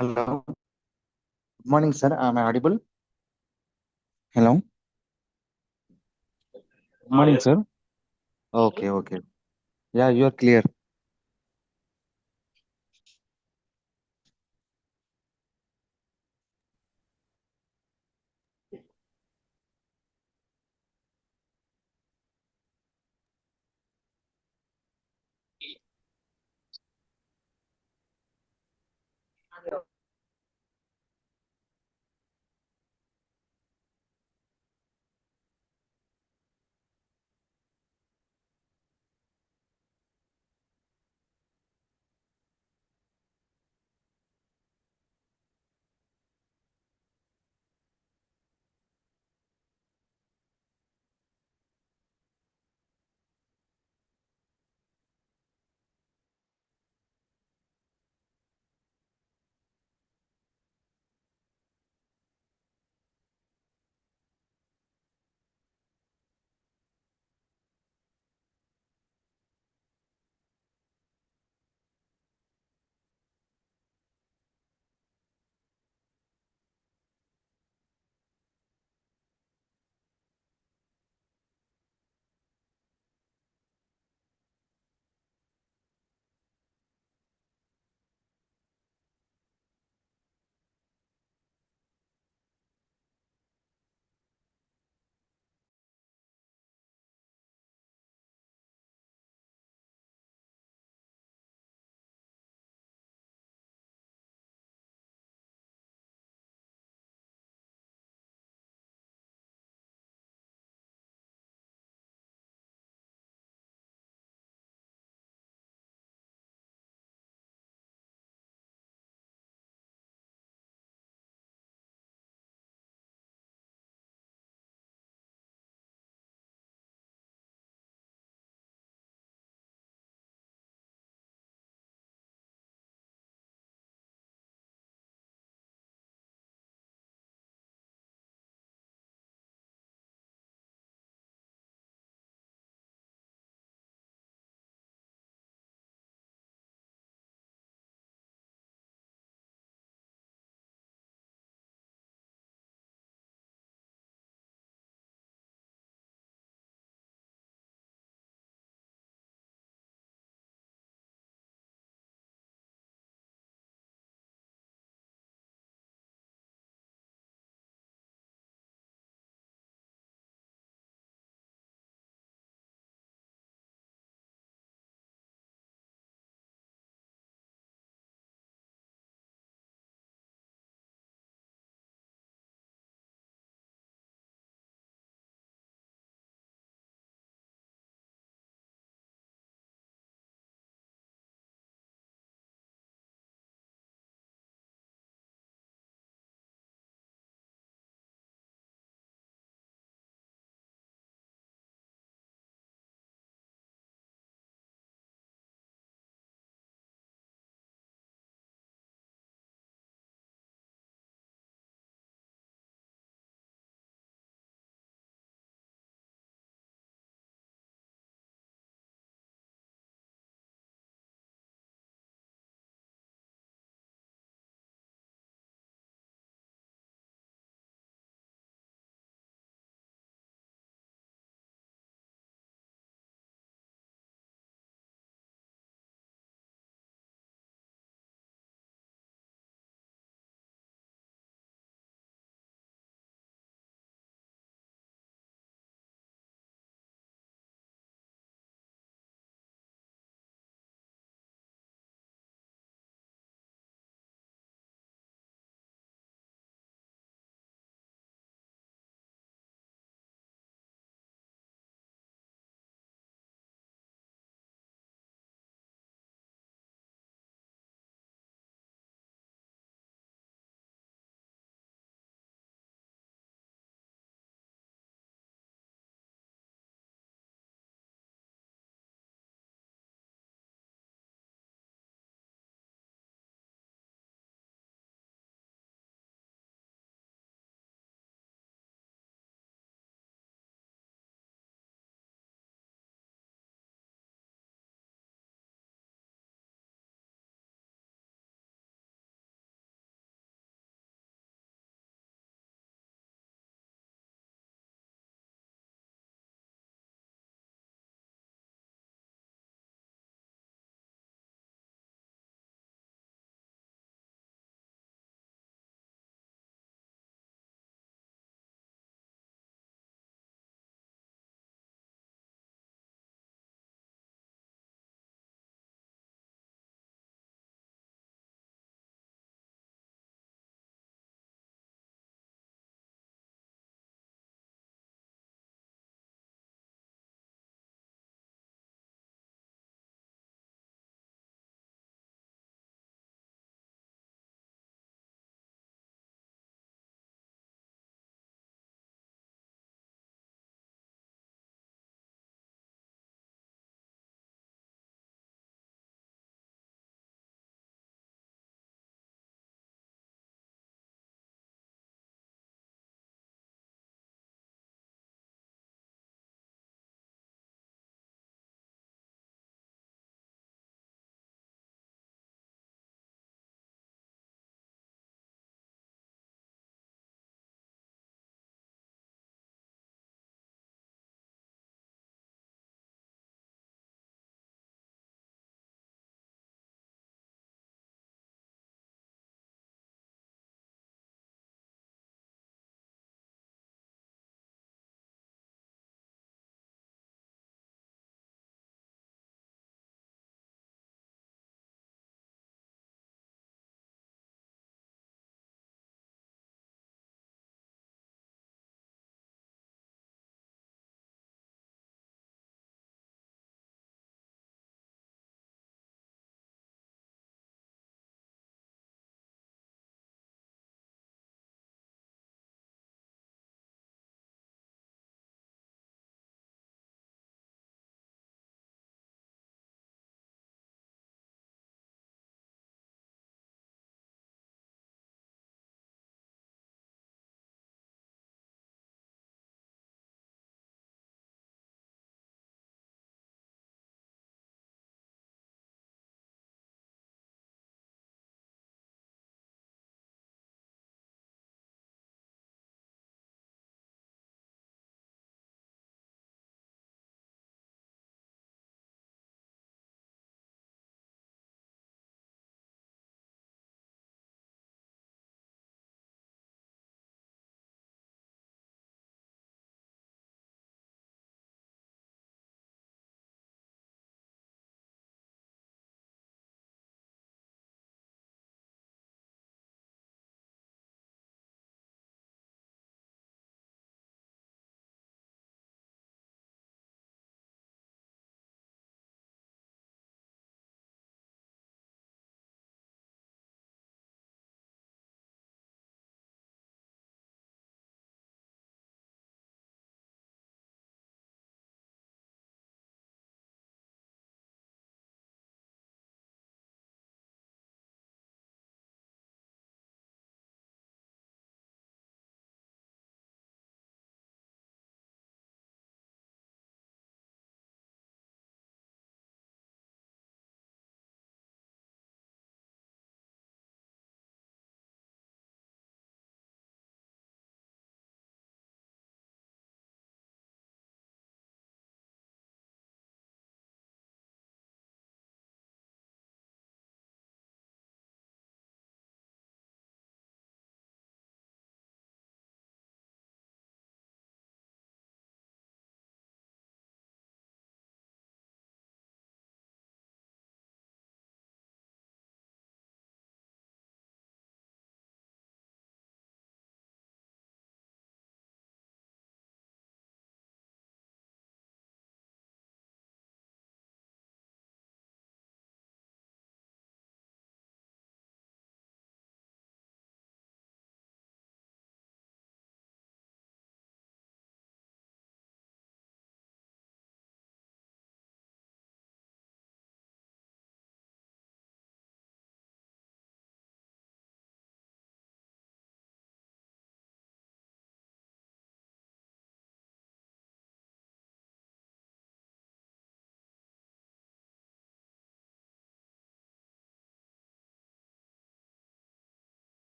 Hello. Good morning, sir. Am I audible? Hello. Good morning, Yes. sir. Okay, okay. Yeah, you are clear.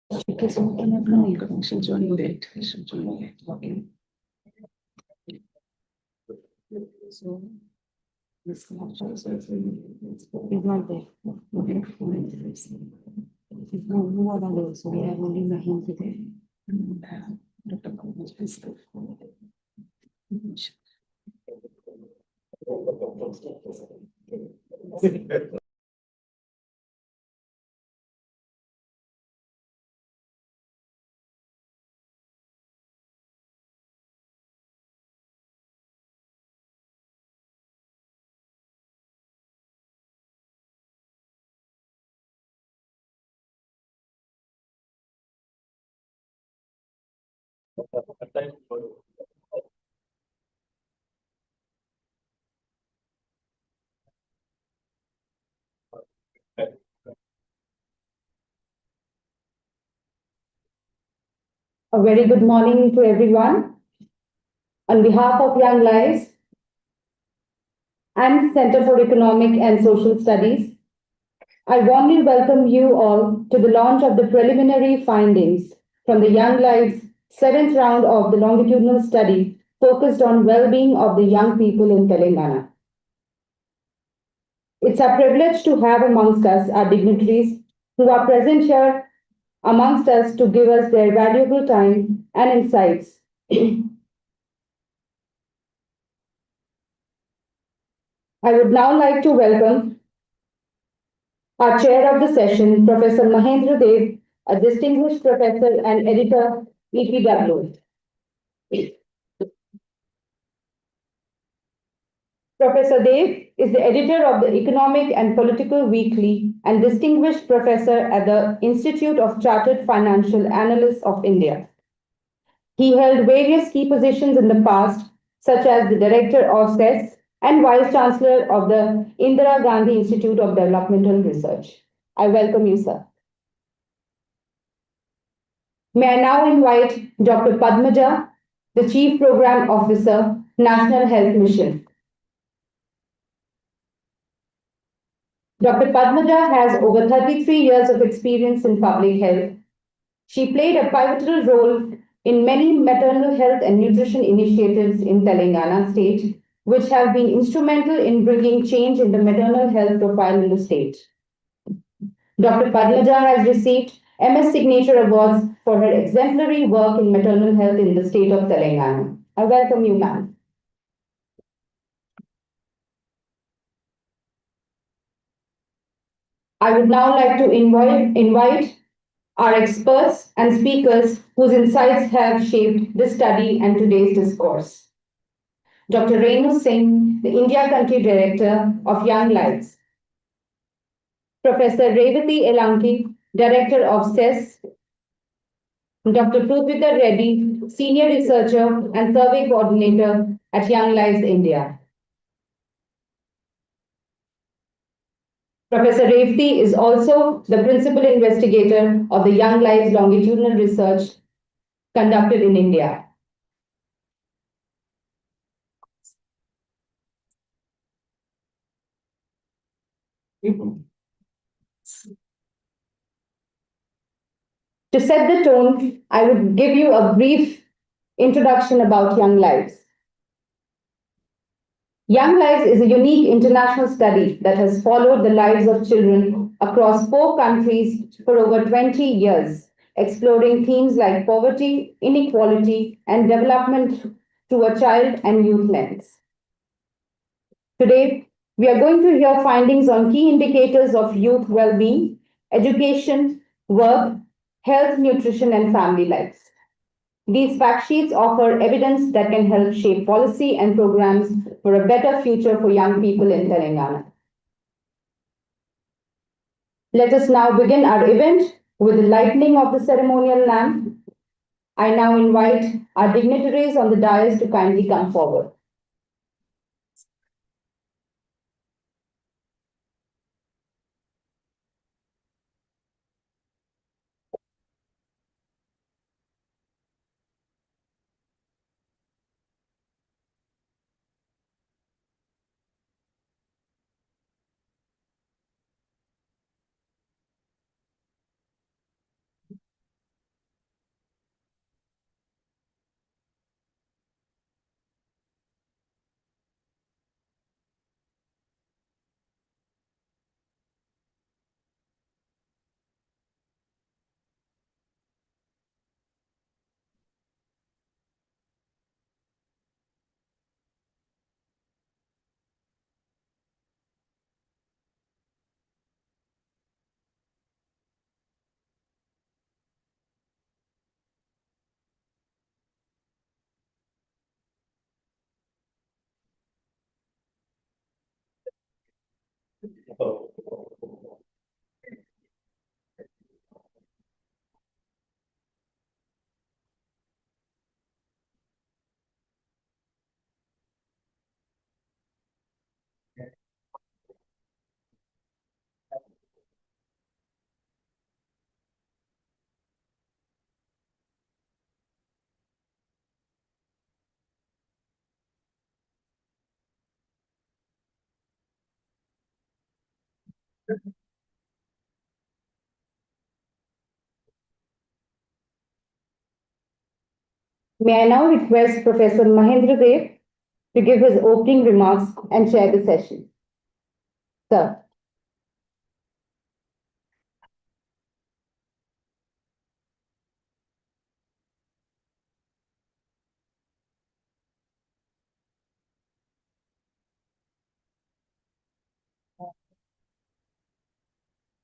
Because I'm gonna know you should join late. You should join late. Okay. So this much also is not there. Okay. Who are those? So we have only Mahim today. And Dr. Kumar is A very good morning to everyone. On behalf of Young Lives and Center for Economic and Social Studies, I warmly welcome you all to the launch of the preliminary findings from the Young Lives seventh round of the longitudinal study focused on well-being of the young people in Telangana. It's a privilege to have amongst us our dignitaries who are present here amongst us to give us their valuable time and insights. I would now like to welcome our chair of the session, Professor Mahendra Dev, a distinguished professor and editor, B.P.R. Professor Dev is the editor of the Economic and Political Weekly and distinguished professor at the Institute of Chartered Financial Analysts of India. He held various key positions in the past, such as the director of CESS and vice chancellor of the Indira Gandhi Institute of Developmental Research. I welcome you, sir. May I now invite Dr. Padmaja, the Chief Program Officer, National Health Mission. Dr. Padmaja has over 33 years of experience in public health. She played a pivotal role in many maternal health and nutrition initiatives in Telangana state, which have been instrumental in bringing change in the maternal health profile in the state. Dr. Padmaja has received MS Signature Awards for her exemplary work in maternal health in the state of Telangana. I welcome you, ma'am. I would now like to invite our experts and speakers whose insights have shaped this study and today's discourse. Dr. Renu Singh, the India Country Director of Young Lives. Professor Revathi Elanki, Director of CESS. Dr. Prudvita Reddy, Senior Researcher and Survey Coordinator at Young Lives India. Professor Revathi is also the Principal Investigator of the Young Lives Longitudinal Research conducted in India. To set the tone, I would give you a brief introduction about Young Lives. Young Lives is a unique international study that has followed the lives of children across 4 countries for over 20 years, exploring themes like poverty, inequality, and development through a child and youth lens. Today, we are going to hear findings on key indicators of youth well-being, education, work, health, nutrition, and family lives. These fact sheets offer evidence that can help shape policy and programs for a better future for young people in Telangana. Let us now begin our event with the lighting of the ceremonial lamp. I now invite our dignitaries on the dais to kindly come forward. May I now request Professor Mahendra Dev to give his opening remarks and chair the session. Sir.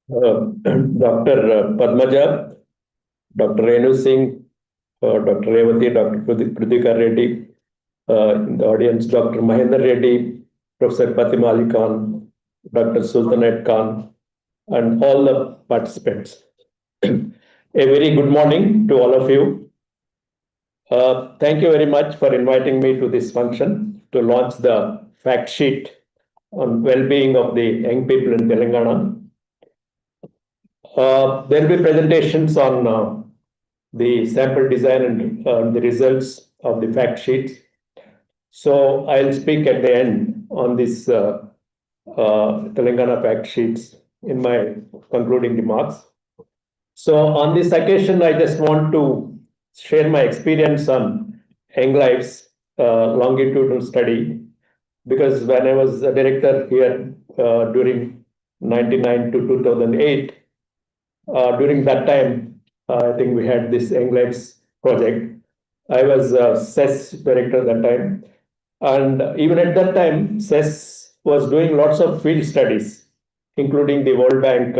Dr. Padmaja, Dr. Renu Singh, Dr. Revati, Dr. Pradhika Reddy, in the audience, Dr. Mahendra Reddy, Professor Fatima Ali Khan, Dr. Sultania Khan, and all the participants. A very good morning to all of you. Thank you very much for inviting me to this function to launch the fact sheet on well-being of the young people in Telangana. There will be presentations on the sample design and the results of the fact sheets. So I'll speak at the end on this Telangana fact sheets in my concluding remarks. So on this occasion, I just want to share my experience on young lives longitudinal study, because when I was a director here during 99 to 2008, during that time, I think we had this young lives project. I was CESS director at that time. And even at that time, CESS was doing lots of field studies, including the World Bank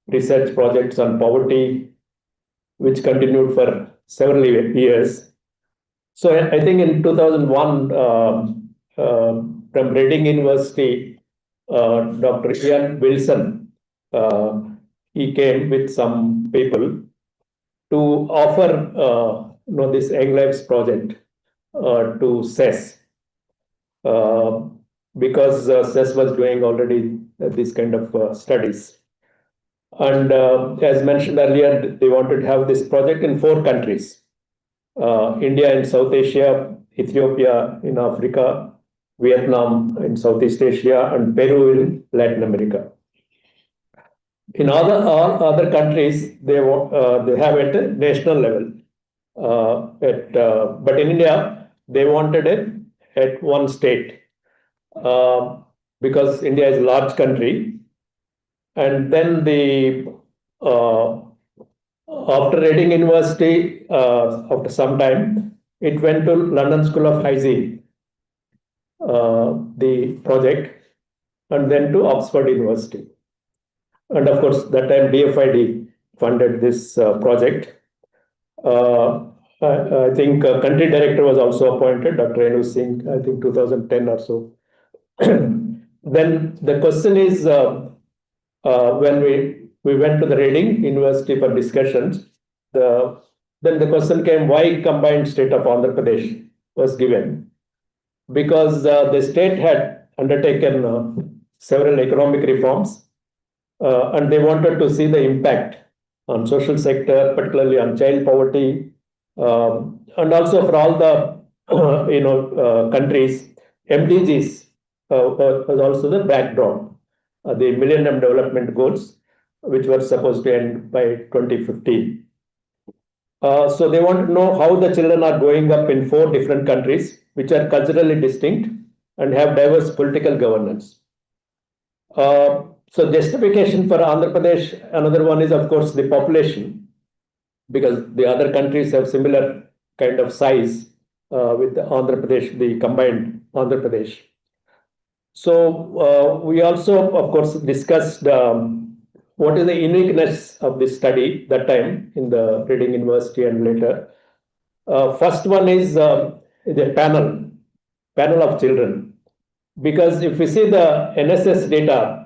research projects on poverty, which continued for several years. So I think in 2001, from Reading University, Dr. Ian Wilson, he came with some people to offer this Young Lives project to CESS. Because CESS was doing already these kind of studies. And as mentioned earlier, they wanted to have this project in 4 countries. India in South Asia, Ethiopia in Africa, Vietnam in Southeast Asia, and Peru in Latin America. In all other countries, they have it at national level. But in India, they wanted it at one state. Because India is a large country, and then after Reading University, after some time, it went to London School of Hygiene, the project, and then to Oxford University. And of course, that time DFID funded this project. I think country director was also appointed, Dr. Renu Singh, I think 2010 or so. Then the question is, when we went to the Reading University for discussions, then the question came, why combined state of Andhra Pradesh was given? Because the state had undertaken several economic reforms, and they wanted to see the impact on social sector, particularly on child poverty, and also for all the countries. MDGs was also the backdrop, the Millennium Development Goals, which were supposed to end by 2015. So they want to know how the children are growing up in 4 different countries, which are culturally distinct and have diverse political governance. So justification for Andhra Pradesh, another one is, of course, the population, because the other countries have similar kind of size with the Andhra Pradesh, the combined Andhra Pradesh. So we also, of course, discussed what is the uniqueness of this study that time in the Reading University and later. First one is the panel of children. Because if we see the NSS data,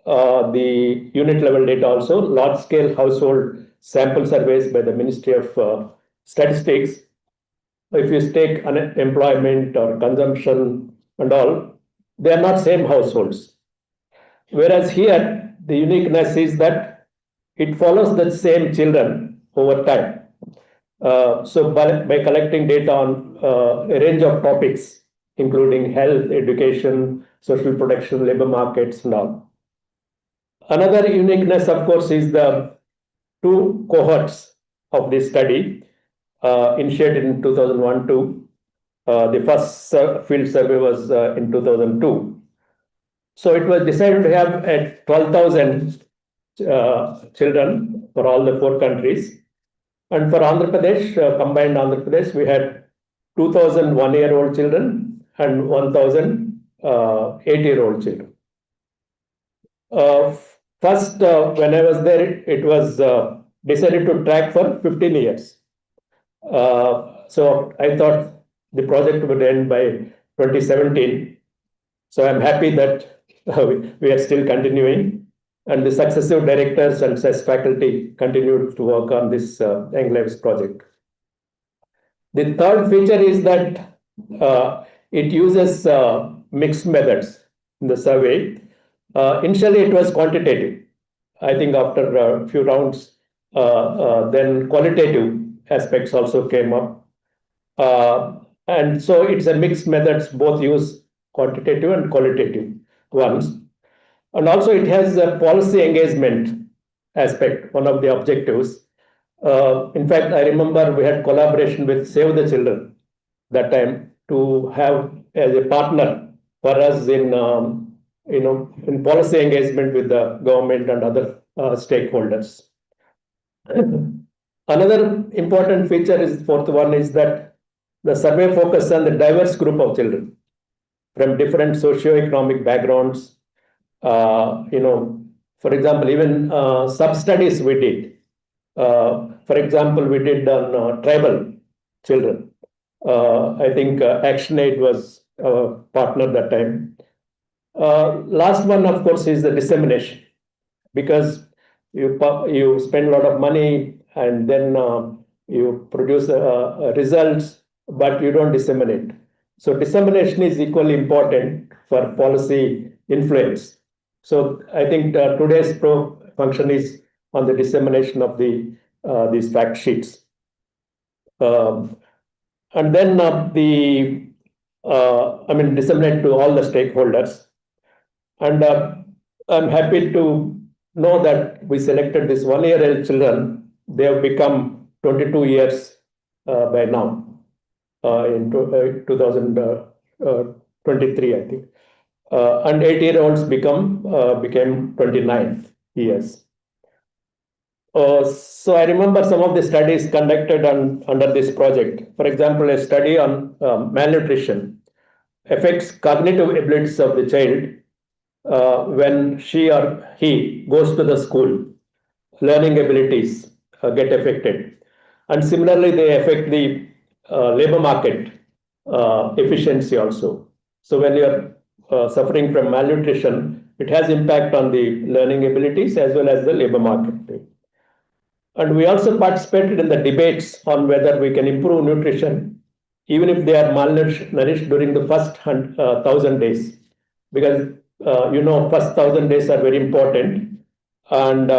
the unit level data also, large scale household sample surveys by the Ministry of Statistics. If you take unemployment or consumption and all, they are not same households. Whereas here, the uniqueness is that it follows the same children over time. So by collecting data on a range of topics, including health, education, social protection, labor markets, and all. Another uniqueness, of course, is the two cohorts of this study initiated in 2001-2. The first field survey was in 2002. So it was decided to have 12,000 children for all the 4 countries. And for Andhra Pradesh, combined Andhra Pradesh, we had 2,000 one-year-old children and 1,000 8-year-old children. First, when I was there, it was decided to track for 15 years. So I thought the project would end by 2017. So I'm happy that we are still continuing, and the successive directors and CESS faculty continued to work on this Young Lives project. The third feature is that it uses mixed methods in the survey. Initially, it was quantitative. I think after a few rounds, then qualitative aspects also came up. And so it's a mixed methods, both use quantitative and qualitative ones. And also it has a policy engagement aspect, one of the objectives. In fact, I remember we had collaboration with Save the Children that time to have as a partner for us in in policy engagement with the government and other stakeholders. Another important feature is fourth one is that the survey focuses on the diverse group of children from different socio-economic backgrounds. For example, even sub-studies we did. For example, we did on tribal children. I think ActionAid was a partner that time. Last one, of course, is the dissemination, because you spend a lot of money and then you produce results, but you don't disseminate. So dissemination is equally important for policy influence. So I think today's function is on the dissemination of these fact sheets. And then disseminate to all the stakeholders. And I'm happy to know that we selected this one-year-old children. They have become 22 years by now, in 2023, I think. And 8-year-olds became 29 years. So I remember some of the studies conducted under this project. For example, a study on malnutrition affects cognitive abilities of the child when she or he goes to the school. Learning abilities get affected. And similarly, they affect the labor market efficiency also. So when you're suffering from malnutrition, it has impact on the learning abilities as well as the labor market. And we also participated in the debates on whether we can improve nutrition, even if they are malnourished during the first 1,000 days, because first 1,000 days are very important. And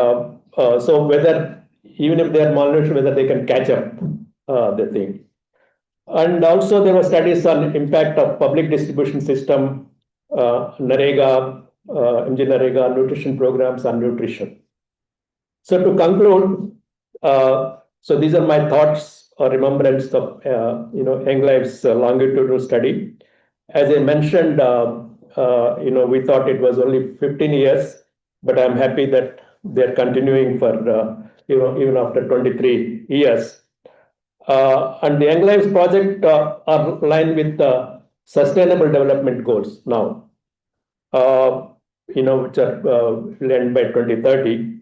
so whether, even if they are malnourished, whether they can catch up the thing. And also there were studies on impact of public distribution system, NREGA, MG nutrition programs on nutrition. So to conclude, so these are my thoughts or remembrance of Young Lives longitudinal study. As I mentioned, we thought it was only 15 years, but I'm happy that they're continuing for even after 23 years. And the Young Lives project are aligned with the Sustainable Development Goals now, which are will end by 2030.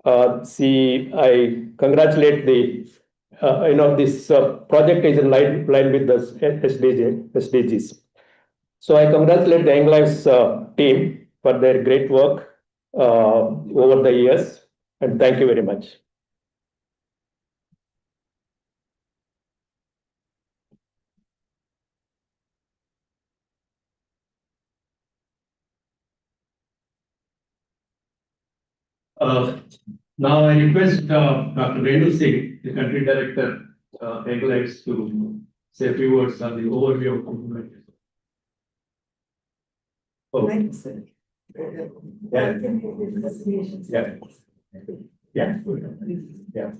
I congratulate this project is in line with the SDGs. So I congratulate the Young Lives team for their great work over the years. And thank you very much. Now I request Dr. Renu Singh, the country director, English, to say a few words on the overview of movement. Oh. Yeah. Yeah. Yeah.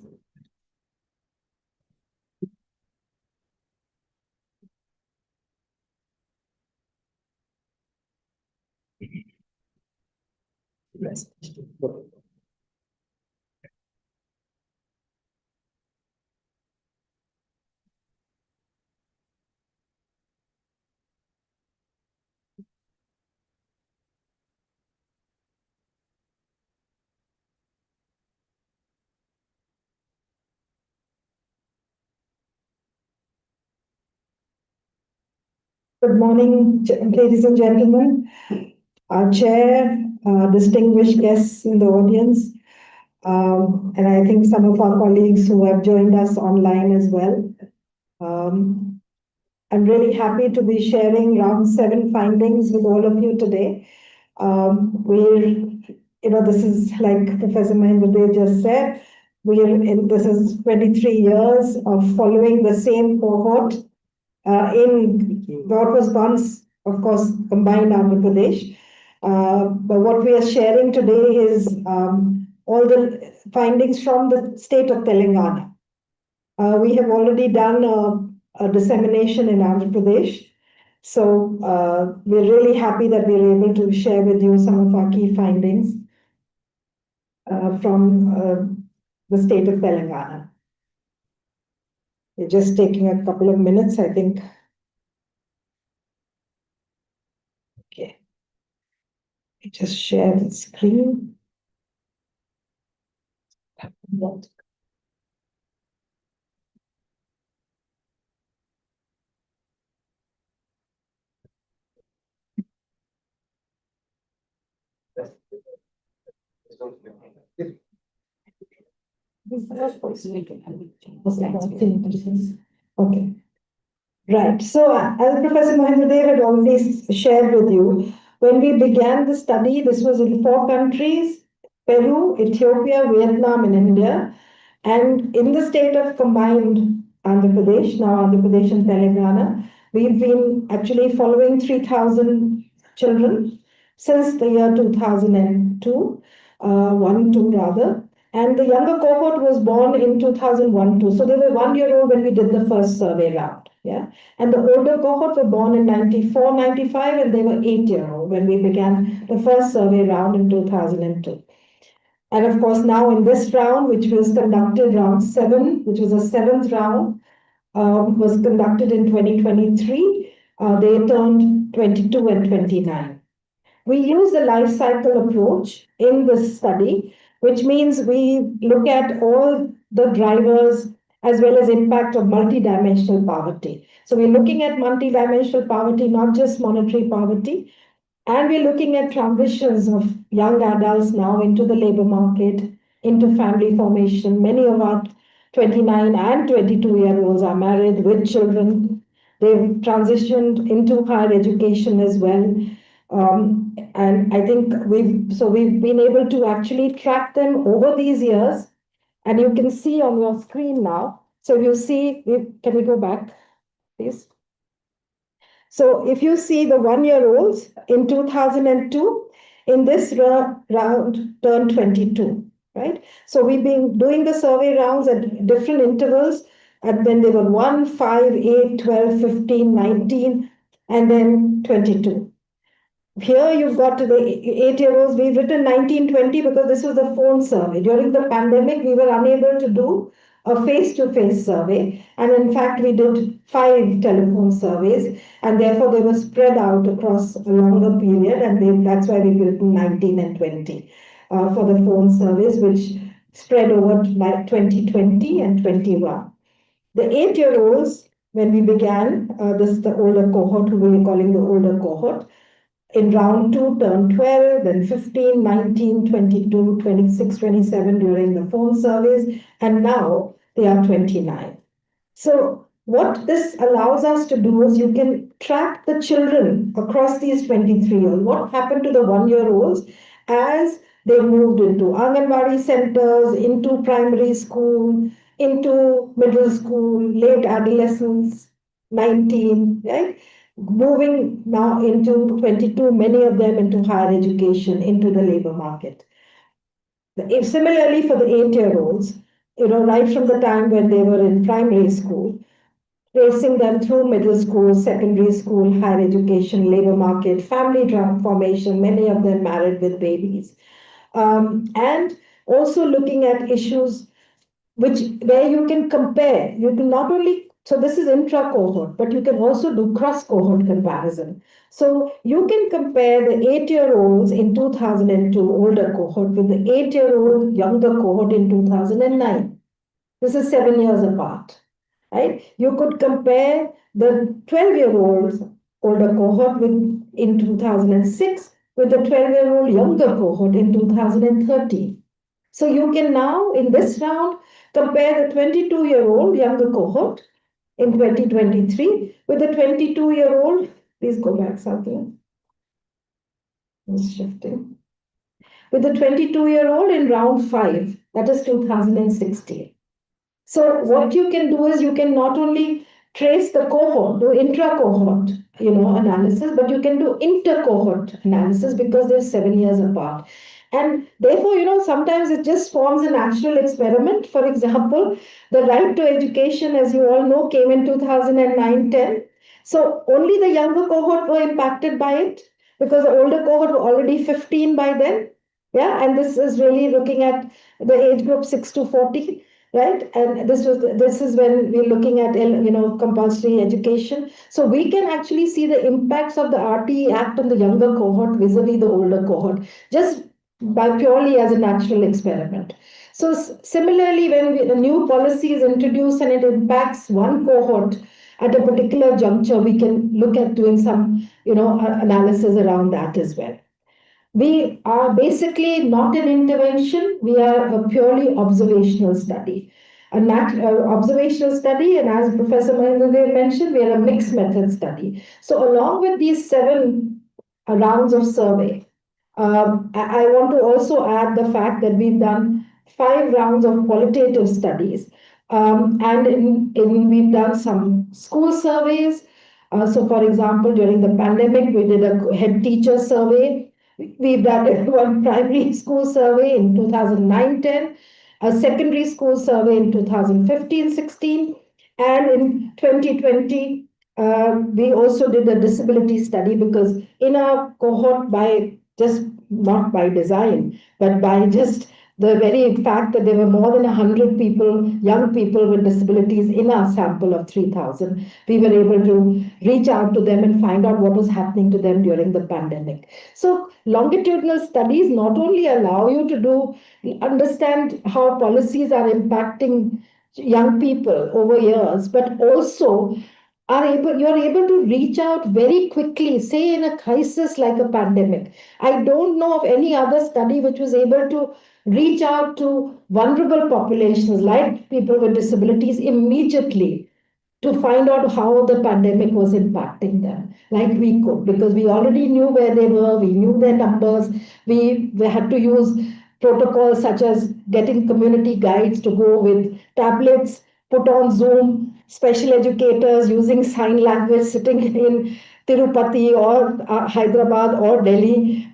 Yes. Good morning, ladies and gentlemen. Our chair, distinguished guests in the audience, and I think some of our colleagues who have joined us online as well. I'm really happy to be sharing round 7 findings with all of you today. This is like Professor Mahendra just said, this is 23 years of following the same cohort in what was once, of course, combined Andhra Pradesh. But what we are sharing today is all the findings from the state of Telangana. We have already done a dissemination in Andhra Pradesh. So we're really happy that we're able to share with you some of our key findings from the state of Telangana. We're just taking a couple of minutes, I think. Okay. I just share the screen. Okay. Right. So, as Professor Mahendra had already shared with you, when we began the study, this was in 4 countries: Peru, Ethiopia, Vietnam, and India. And in the state of combined Andhra Pradesh, now Andhra Pradesh and Telangana, we've been actually following 3,000 children since the year 2002, 1, 2 rather. And the younger cohort was born in 2001, 2. So they were 1-year-old when we did the first survey round. Yeah. And the older cohort were born in 94, 95, and they were 8-year-old when we began the first survey round in 2002. And of course, now in this round, which was conducted round 7, which was a 7th round, was conducted in 2023. They turned 22 and 29. We use the life cycle approach in this study, which means we look at all the drivers as well as impact of multidimensional poverty. So we're looking at multidimensional poverty, not just monetary poverty, and we're looking at transitions of young adults now into the labor market, into family formation. Many of our 29 and 22-year-olds are married with children. They've transitioned into higher education as well. And I think we've been able to actually track them over these years. And you can see on your screen now. So if you see, can we go back, please? So if you see the 1-year-olds in 2002, in this round turned 22, right? So we've been doing the survey rounds at different intervals, and when they were 1, 5, 8, 12, 15, 19, and then 22. Here you've got the 8-year-olds. We've written 1920 because this was the phone survey. During the pandemic, we were unable to do a face-to-face survey. And in fact, we did 5 telephone surveys, and therefore they were spread out across a longer period. And that's why we've written 19 and 20 for the phone surveys, which spread over 2020 and 21. The 8-year-olds, when we began, this is the older cohort, who we were calling the older cohort. in round 2 turned 12, then 15, 19, 22, 26, 27 during the phone surveys, and now they are 29. So what this allows us to do is you can track the children across these 23 years. What happened to the 1-year-olds as they moved into Anganwadi centers, into primary school, into middle school, late adolescence, 19, right? Moving now into 22, many of them into higher education, into the labor market. If similarly for the 8-year-olds, right from the time when they were in primary school, tracing them through middle school, secondary school, higher education, labor market, family formation, many of them married with babies. And also looking at issues where you can compare, you can not only, so this is intra-cohort, but you can also do cross-cohort comparison. So you can compare the 8-year-olds in 2002 older cohort with the 8-year-old younger cohort in 2009. This is 7 years apart, right? You could compare the 12-year-olds older cohort in 2006 with the 12-year-old younger cohort in 2013. So you can now, in this round, compare the 22-year-old younger cohort in 2023 with the 22-year-old, please go back, Satya. It's shifting. With the 22-year-old in round 5, that is 2016. So what you can do is you can not only trace the cohort, do intra-cohort, analysis, but you can do inter-cohort analysis because they're 7 years apart. And therefore, sometimes it just forms a natural experiment. For example, the right to education, as you all know, came in 2009-10. So only the younger cohort were impacted by it because the older cohort were already 15 by then. Yeah, and this is really looking at the age group 6 to 40. Right, and this is when we're looking at compulsory education. So we can actually see the impacts of the RTE Act on the younger cohort vis-a-vis the older cohort, just by purely as a natural experiment. So similarly, when a new policy is introduced and it impacts one cohort at a particular juncture, we can look at doing some analysis around that as well. We are basically not an intervention, we are a purely observational study. An observational study, and as Professor Mahendradev mentioned, we are a mixed method study. So along with these 7 rounds of survey, I want to also add the fact that we've done 5 rounds of qualitative studies. And we've done some school surveys. So for example, during the pandemic, we did a head teacher survey. We've done one primary school survey in 2009-10, a secondary school survey in 2015-16, and in 2020, we also did a disability study because in our cohort, not by design, but by just the very fact that there were more than 100 people, young people with disabilities in our sample of 3,000, we were able to reach out to them and find out what was happening to them during the pandemic. So longitudinal studies not only allow you to understand how policies are impacting young people over years, but also you're able to reach out very quickly, say in a crisis like a pandemic. I don't know of any other study which was able to reach out to vulnerable populations like people with disabilities immediately to find out how the pandemic was impacting them, like we could, because we already knew where they were, we knew their numbers, we had to use protocols such as getting community guides to go with tablets, put on Zoom, special educators using sign language sitting in Tirupati or Hyderabad or Delhi,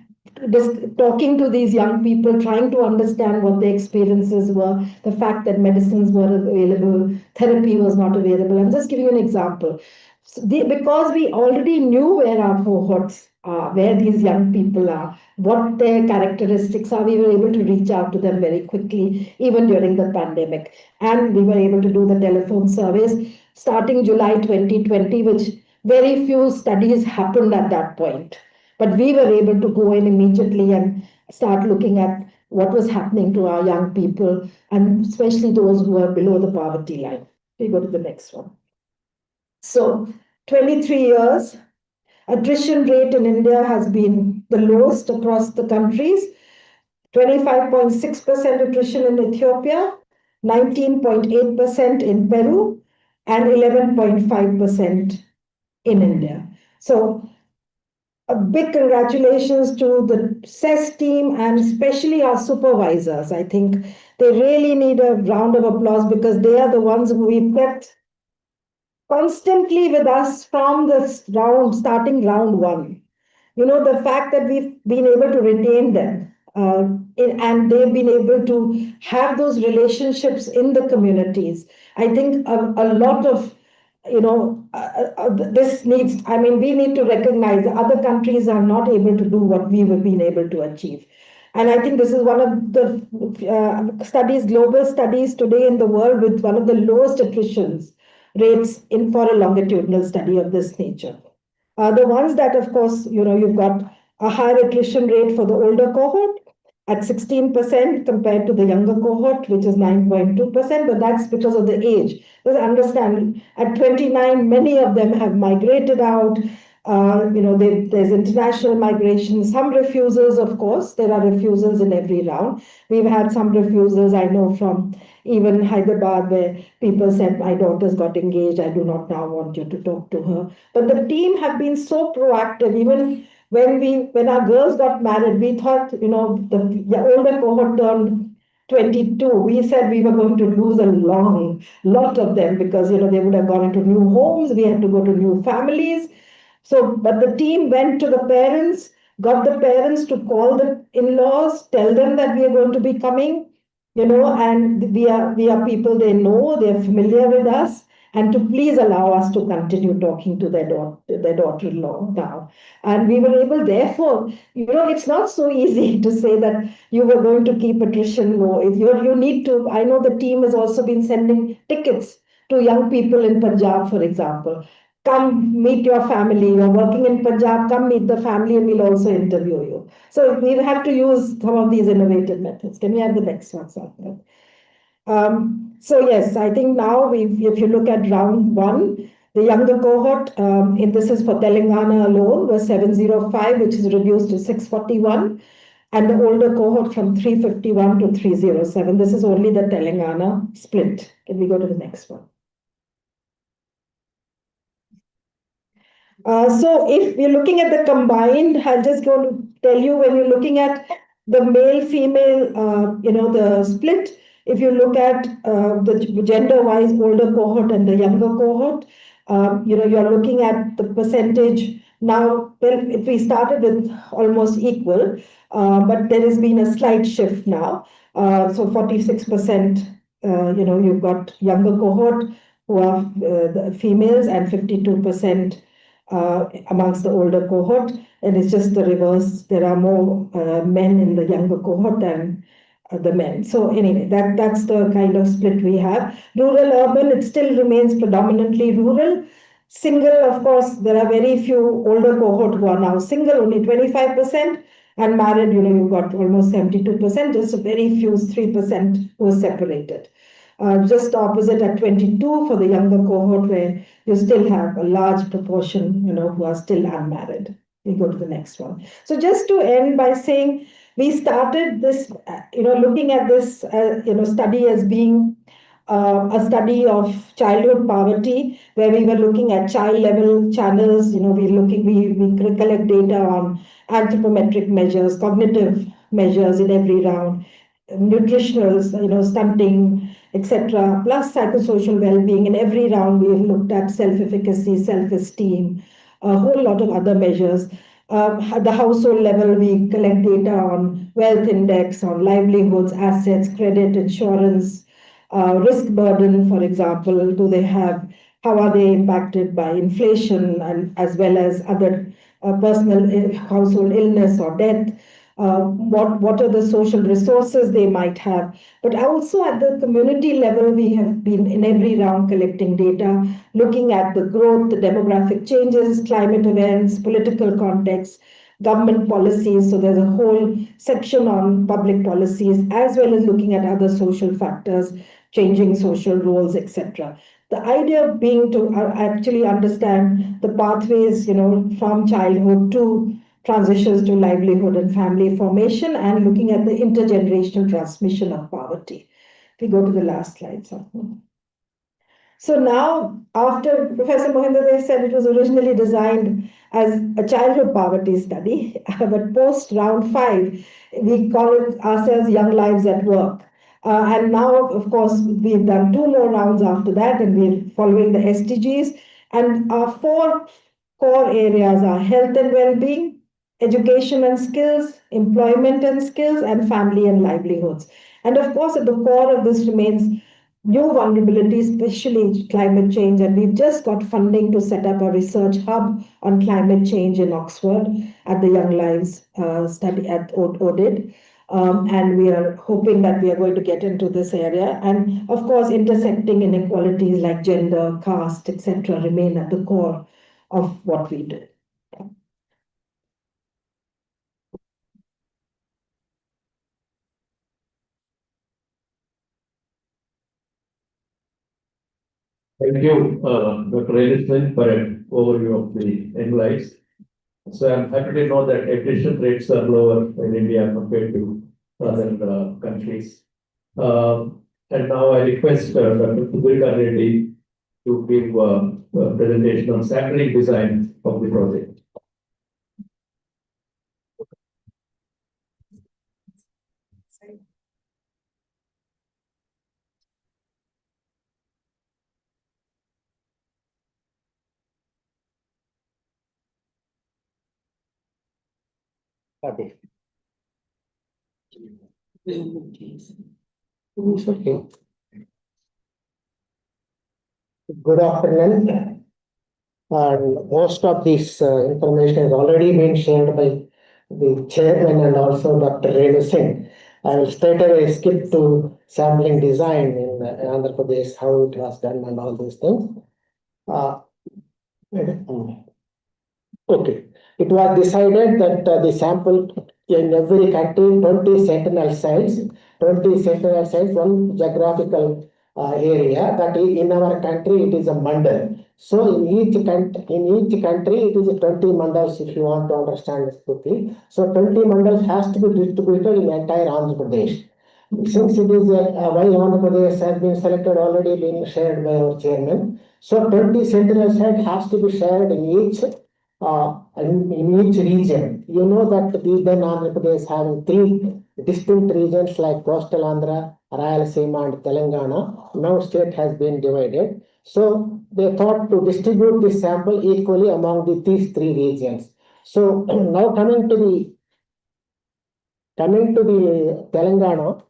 talking to these young people, trying to understand what their experiences were, the fact that medicines were available, therapy was not available. I'm just giving you an example. So because we already knew where our cohorts are, where these young people are, what their characteristics are, we were able to reach out to them very quickly, even during the pandemic. And we were able to do the telephone surveys starting July 2020, which very few studies happened at that point. But we were able to go in immediately and start looking at what was happening to our young people, and especially those who are below the poverty line. We go to the next one. So 23 years, Attrition rate in India has been the lowest across the countries. 25.6% attrition in Ethiopia, 19.8% in Peru, and 11.5% in India. So a big congratulations to the CESS team and especially our supervisors. I think they really need a round of applause because they are the ones who we kept constantly with us from the starting round one. The fact that we've been able to retain them and they've been able to have those relationships in the communities. I think a lot of, this needs, we need to recognize that other countries are not able to do what we have been able to achieve. And I think this is one of the global studies today in the world with one of the lowest attritions rates for a longitudinal study of this nature. The ones that, of course, you've got a higher attrition rate for the older cohort at 16% compared to the younger cohort, which is 9.2%, but that's because of the age. Just understand, at 29, many of them have migrated out. There's international migration, some refusals, of course. There are refusals in every round. We've had some refusals, I know, from even Hyderabad, where people said, my daughter's got engaged, I do not now want you to talk to her. But the team have been so proactive. Even when our girls got married, we thought, the older cohort turned 22. We said we were going to lose a lot of them because, they would have gone into new homes. We had to go to new families. So, but the team went to the parents, got the parents to call the in-laws, tell them that we are going to be coming, and we are people they know, they're familiar with us, and to please allow us to continue talking to their daughter-in-law now. And we were able, therefore, it's not so easy to say that you were going to keep attrition low. You need to, I know the team has also been sending tickets to young people in Punjab, for example. Come meet your family. You're working in Punjab, come meet the family and we'll also interview you. So we have to use some of these innovative methods. Can we have the next one, Sandra? So yes, I think now if you look at round one, the younger cohort, this is for Telangana alone, was 705, which is reduced to 641. And the older cohort from 351 to 307. This is only the Telangana split. Can we go to the next one? So if you're looking at the combined, I'm just going to tell you, when you're looking at the male-female, the split, if you look at the gender-wise older cohort and the younger cohort, you're looking at the percentage now. Well, if we started with almost equal, but there has been a slight shift now. So 46%, you've got younger cohort who are the females and 52% amongst the older cohort, and it's just the reverse. There are more men in the younger cohort than the men. So anyway, that's the kind of split we have. Rural, urban, it still remains predominantly rural. Single, of course, there are very few older cohort who are now single, only 25%, and married, you've got almost 72%, just a very few, 3% who are separated. Just opposite at 22 for the younger cohort, where you still have a large proportion, who are still unmarried. We go to the next one. So just to end by saying, we started this, looking at this, study as being a study of childhood poverty, where we were looking at child level channels. We collect data on anthropometric measures, cognitive measures in every round, nutritional, stunting, etc., plus psychosocial well-being. In every round, we have looked at self-efficacy, self-esteem, a whole lot of other measures. At the household level, we collect data on wealth index, on livelihoods, assets, credit, insurance, risk burden, for example. How are they impacted by inflation, and as well as other personal household illness or death? What are the social resources they might have? But also at the community level, we have been in every round collecting data, looking at the growth, the demographic changes, climate events, political context, government policies. So there's a whole section on public policies, as well as looking at other social factors, changing social roles, etc. The idea being to actually understand the pathways, from childhood to transitions to livelihood and family formation, and looking at the intergenerational transmission of poverty. If we go to the last slide, Satma. So now, after Professor Mohinder Dev said it was originally designed as a childhood poverty study, but post round 5, we call it ourselves Young Lives at Work. And now, of course, we've done 2 more rounds after that, and we're following the SDGs. And our 4 core areas are health and well-being, education and skills, employment and skills, and family and livelihoods. And of course, at the core of this remains new vulnerabilities, especially climate change. And we've just got funding to set up a research hub on climate change in Oxford at the Young Lives study at ODID. And we are hoping that we are going to get into this area. And of course, intersecting inequalities like gender, caste, etc., remain at the core of what we do. Thank you, Dr. Wesley, for an overview of the young lives. So I'm happy to know that attrition rates are lower in India compared to other countries. And now I request Dr. Sudhir Reddy to give a presentation on sampling design of the project. Okay. It's okay. Good afternoon. And most of this information has already been shared by the chairman and also Dr. Renu Singh. I will straight away skip to sampling design in Andhra Pradesh, how it was done and all these things. Okay. It was decided that the sample in every country, 20 sentinel sites, 20 sentinel sites, one geographical area. That is, in our country, it is a mandal. So in each country, it is 20 mandals. If you want to understand this quickly, so 20 mandals has to be distributed in entire Andhra Pradesh. Since it is why Andhra Pradesh has been selected, already been shared by our chairman. So 20 sentinel sites has to be shared in each region. You know that these then Andhra Pradesh having 3 distinct regions like coastal Andhra, Rayalaseema and Telangana. Now state has been divided. So they thought to distribute this sample equally among these 3 regions. So now coming to the Telangana,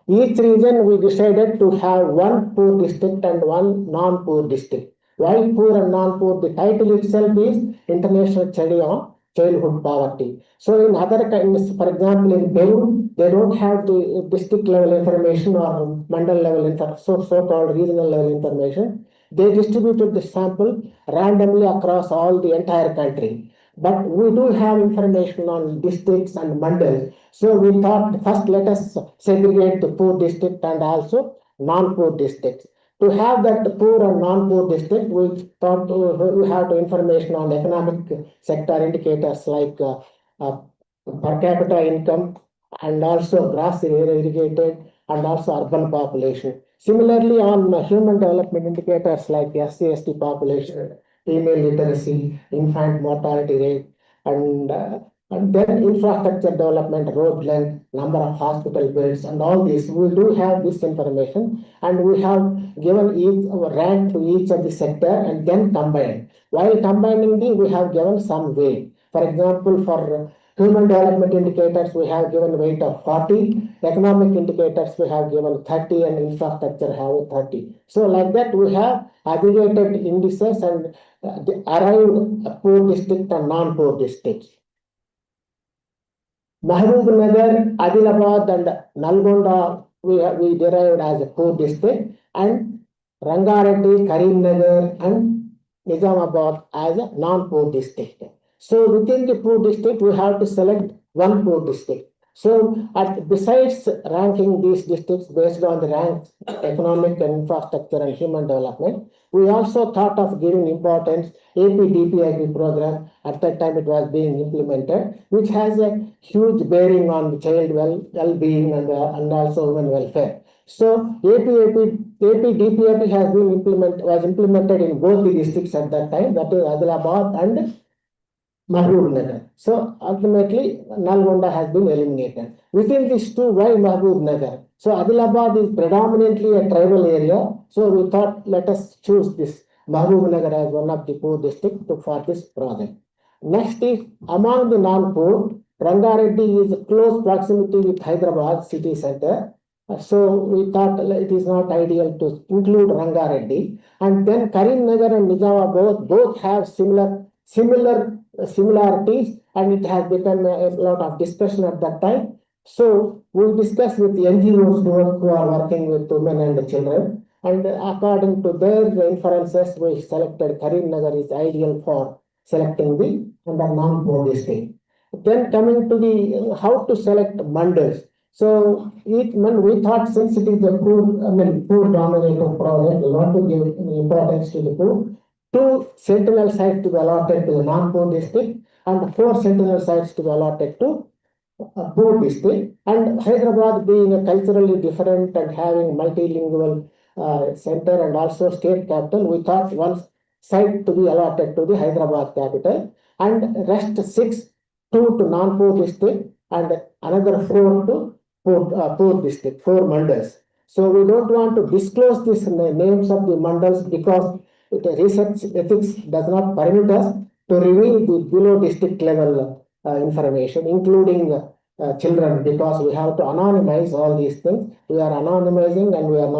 each region we decided to have one poor district and one non-poor district. Why poor and non-poor? The title itself is International Study on Childhood Poverty. So in other countries, for example, in Peru, they don't have the district level information or mandal level information, so-called regional level information. They distributed the sample randomly across all the entire country. But we do have information on districts and mandals. So we thought first let us segregate the poor district and also non-poor districts. To have that poor and non-poor district, we thought we have the information on economic sector indicators like per capita income and also gross irrigated and also urban population. Similarly, on human development indicators like SC/ST population, female literacy, infant mortality rate, and then infrastructure development, road length, number of hospital beds, and all this. We do have this information, and we have given each rank to each of the sector and then combined. While combining we have given some weight. For example, for human development indicators, we have given weight of 40. Economic indicators, we have given 30, and infrastructure have 30. So like that, we have aggregated indices and arrived a poor district and non-poor districts. Mahbubnagar, Adilabad, and Nalgonda, we derived as a poor district, and Rangareddy, Karimnagar, and Nizamabad as a non-poor district. So within the poor district, we have to select one poor district. So besides ranking these districts based on the rank, economic and infrastructure and human development, we also thought of giving importance AP program. At that time it was being implemented, which has a huge bearing on the child well-being and also women welfare. So AP has been was implemented in both the districts at that time, that is Adilabad and Mahbubnagar. So ultimately, Nalgonda has been eliminated. Within these two, why Mahbubnagar? So Adilabad is predominantly a tribal area. So we thought, let us choose this Mahbubnagar as one of the poor districts for this project. Next is among the non-poor, Rangareddy is close proximity with Hyderabad city center. So we thought it is not ideal to include Rangareddy. And then Karimnagar and Nizamabad both have similarities, and it has become a lot of discussion at that time. So we discussed with the NGOs who are working with women and children, and according to their inferences, we selected Karimnagar is ideal for selecting the non-poor district. Then coming to the how to select mandals. So we thought since it is a poor dominated project, we want to give importance to the poor. 2 sentinel sites to be allotted to the non-poor district and 4 sentinel sites to be allotted to poor district. And Hyderabad being a culturally different and having multilingual center and also state capital, we thought 1 site to be allotted to the Hyderabad capital and rest 6, 2 to non-poor district and another 4 to poor district, 4 mandals. So we don't want to disclose these names of the mandals because research ethics does not permit us to reveal the below district level information, including children, because we have to anonymize all these things. We are anonymizing and we are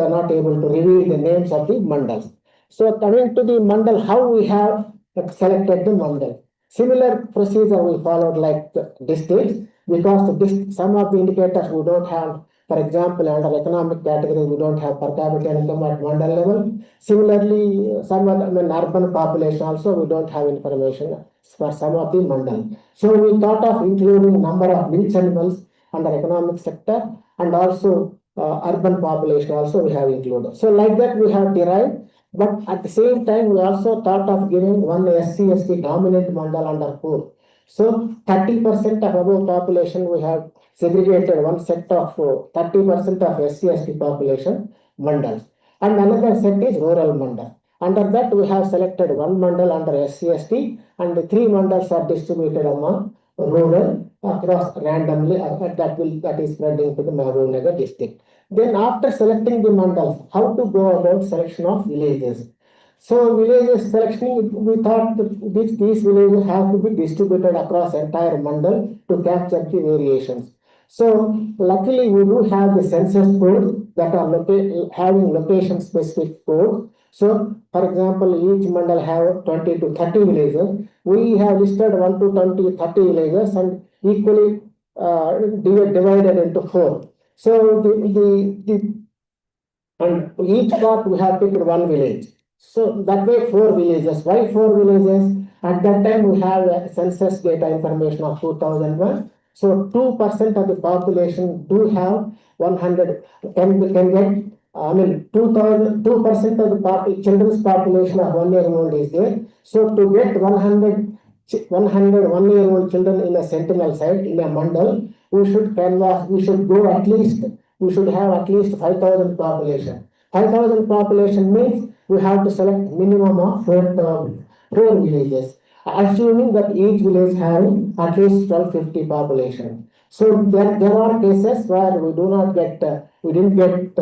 not able to reveal the names of the mandals. So coming to the mandal, how we have selected the mandal. Similar procedure we followed like the districts, because some of the indicators we don't have. For example, under economic category, we don't have per capita income at mandal level. Similarly, urban population also, we don't have information for some of the mandal. So we thought of including number of milk animals under economic sector and also urban population also we have included. So like that we have derived, but at the same time we also thought of giving one SC/ST dominant mandal under poor. So 30% of above population we have segregated one set of 30% of SC/ST population mandals, and another set is rural mandal. Under that we have selected one mandal under SC/ST and 3 mandals are distributed among rural across randomly that is spreading to the Mahbubnagar district. Then after selecting the mandals, how to go about selection of villages? So villages selection, we thought these villages have to be distributed across entire mandal to capture the variations. So luckily we do have the census codes that are having location specific codes. So for example, each mandal have 20 to 30 villages. We have listed 1 to 20, 30 villages and equally divided into 4. So and each part we have picked 1 village. So that way 4 villages. Why 4 villages? At that time we have census data information of 2001. So 2% of the population do have 100 can get 2% of the children's population of 1 year old is there. So to get 100 1-year-old children in a sentinel site in a mandal, we should have at least 5,000 population. 5,000 population means we have to select minimum of 4 villages, assuming that each village having at least 1,250 population. So there are cases where we didn't get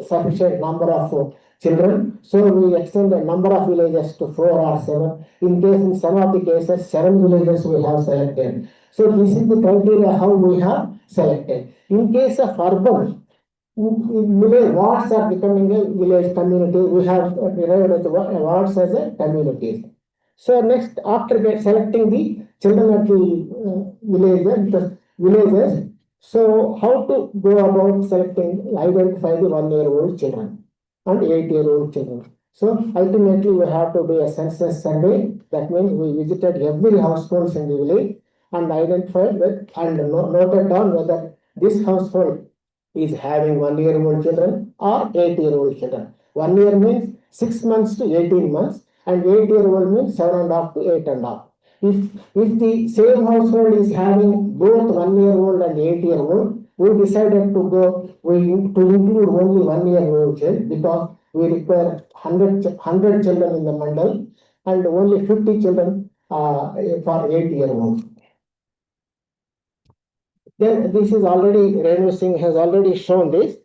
sufficient number of children. So we extend the number of villages to 4 or 7. In some of the cases, 7 villages we have selected. So this is the criteria how we have selected. In case of urban, wards are becoming a village community. We have derived the wards as a community. So next, after selecting the children at the villages, so how to go about identify the 1-year-old children and 8-year-old children. So ultimately we have to do a census survey. That means we visited every household in the village and identified with and noted down whether this household is having 1-year-old children or 8-year-old children. 1 year means 6 months to 18 months, and 8-year-old means 7.5 to 8.5. If the same household is having both 1-year-old and 8-year-old, we decided to include only 1-year-old child because we require 100 children in the mandal and only 50 children for 8-year-old. Then this is already, Renu Singh has already shown this.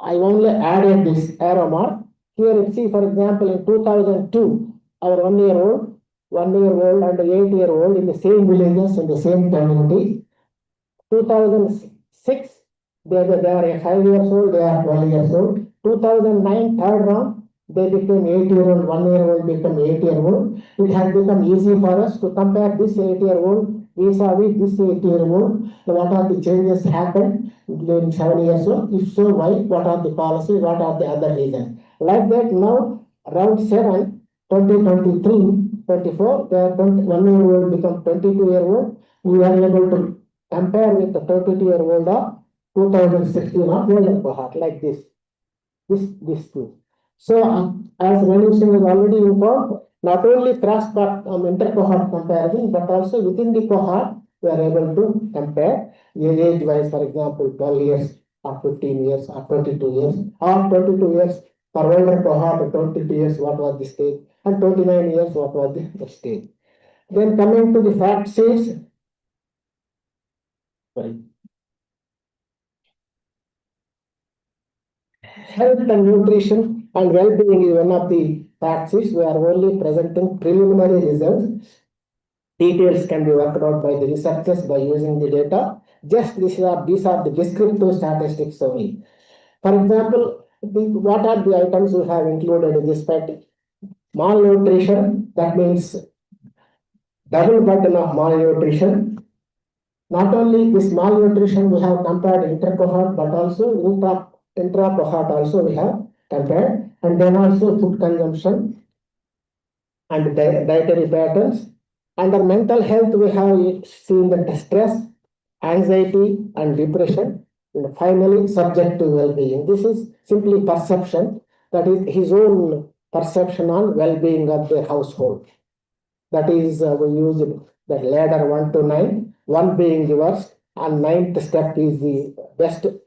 I only added this arrow mark. Here you see, for example, in 2002, our 1-year-old, 1-year-old and 8-year-old in the same villages, in the same community. 2006, they are 5 years old, they are 12 years old. 2009, third round, they became 8-year-old, 1-year-old became 8-year-old. It has become easy for us to compare this 8-year-old vis-a-vis this 8-year-old. What are the changes happened in 7 years old? If so, why? What are the policies? What are the other reasons? Like that, now round 7, 2023-24, the 1-year-old become 22-year-old. We are able to compare with the 32-year-old of 2016 of older cohort, like this two. So, as Renu Singh has already informed, not only inter-cohort comparison, but also within the cohort, we are able to compare age-wise, for example, 12 years or 15 years or 22 years or 22 years for older cohort, 22 years, what was the stage, and 29 years, what was the stage. Then coming to the fact sheets. Health and nutrition and well-being is one of the fact sheets. We are only presenting preliminary results. Details can be worked out by the researchers by using the data. Just these are the descriptive statistics only. For example, what are the items we have included in this fact? Malnutrition, that means double burden of malnutrition. Not only this malnutrition we have compared inter-cohort, but also intra-cohort also we have compared, and then also food consumption and dietary patterns. Under mental health, we have seen the stress, anxiety, and depression. And finally, subjective well-being. This is simply perception, that is his own perception on well-being of the household. That is, we use the ladder 1 to 9, 1 being the worst, and 9th step is the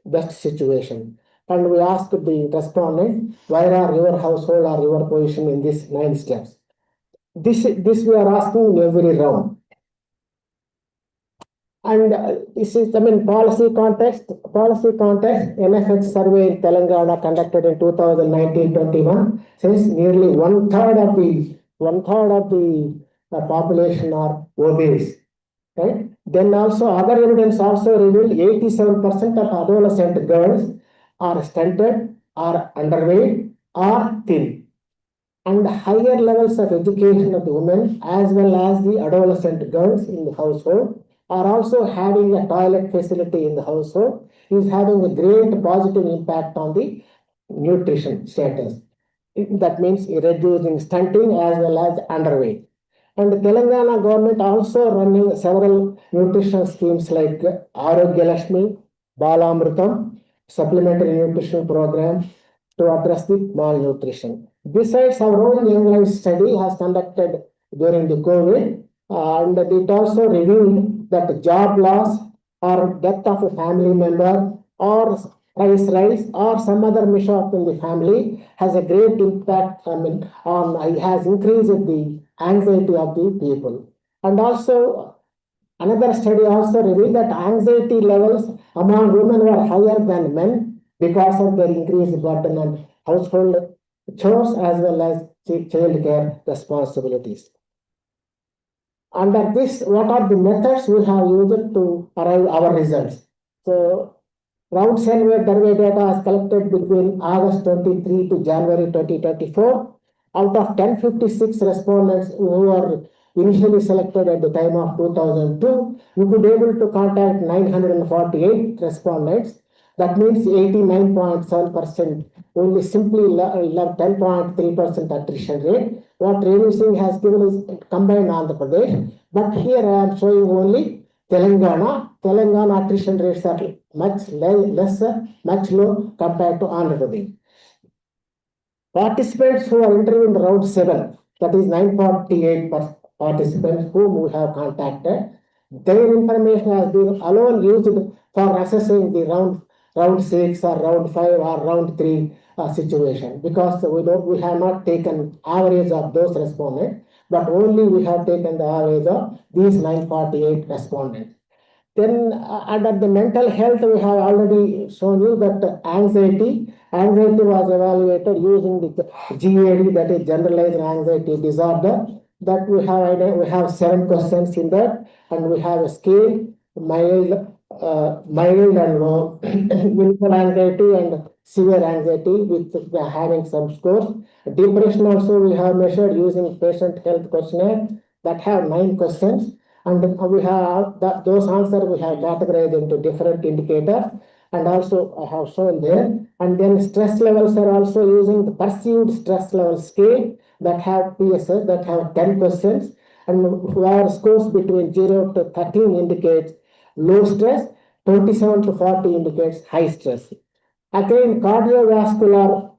best situation. And we ask the respondent, where are your household or your position in these 9 steps? This we are asking in every round. And this is, policy context, NFH survey in Telangana conducted in 2019-21 says nearly one third of the population are obese, right? Then also other evidence also revealed 87% of adolescent girls are stunted, are underweight, or thin. And higher levels of education of the women as well as the adolescent girls in the household are also having a toilet facility in the household, is having a great positive impact on the nutrition status. That means reducing stunting as well as underweight. And the Telangana government also running several nutrition schemes like Arogya Lakshmi, Balamrutam, supplementary nutrition program to address the malnutrition. Besides, our own young life study has conducted during the COVID, and it also revealed that job loss or death of a family member or price rise or some other mishap in the family has a great impact has increased the anxiety of the people. And also another study also revealed that anxiety levels among women were higher than men because of their increased burden on household chores as well as child care responsibilities. Under this, what are the methods we have used to arrive our results? So, round survey data is collected between August 23 to January 2024. Out of 1056 respondents who were initially selected at the time of 2002, we could be able to contact 948 respondents. That means 89.7%, only simply 10.3% attrition rate. What Renu Singh has given is combined Andhra Pradesh, but here I am showing only Telangana attrition rates are much lesser, much low compared to Andhra Pradesh. Participants who are entering in round 7, that is 948 participants whom we have contacted, their information has been alone used for assessing the round 6 or round 5 or round 3 situation, because we have not taken average of those respondents, but only we have taken the average of these 948 respondents. Then under the mental health, we have already shown you that anxiety was evaluated using the GAD, that is generalized anxiety disorder. That we have 7 questions in that, and we have a scale mild and low, willful anxiety and severe anxiety with having some scores. Depression also we have measured using patient health questionnaire that have 9 questions. And we have those answers we have categorized into different indicators, and also I have shown there. And then stress levels are also using the perceived stress level scale that have PSS, that have 10 questions, and where scores between 0 to 13 indicates low stress, 27 to 40 indicates high stress. Again, cardiovascular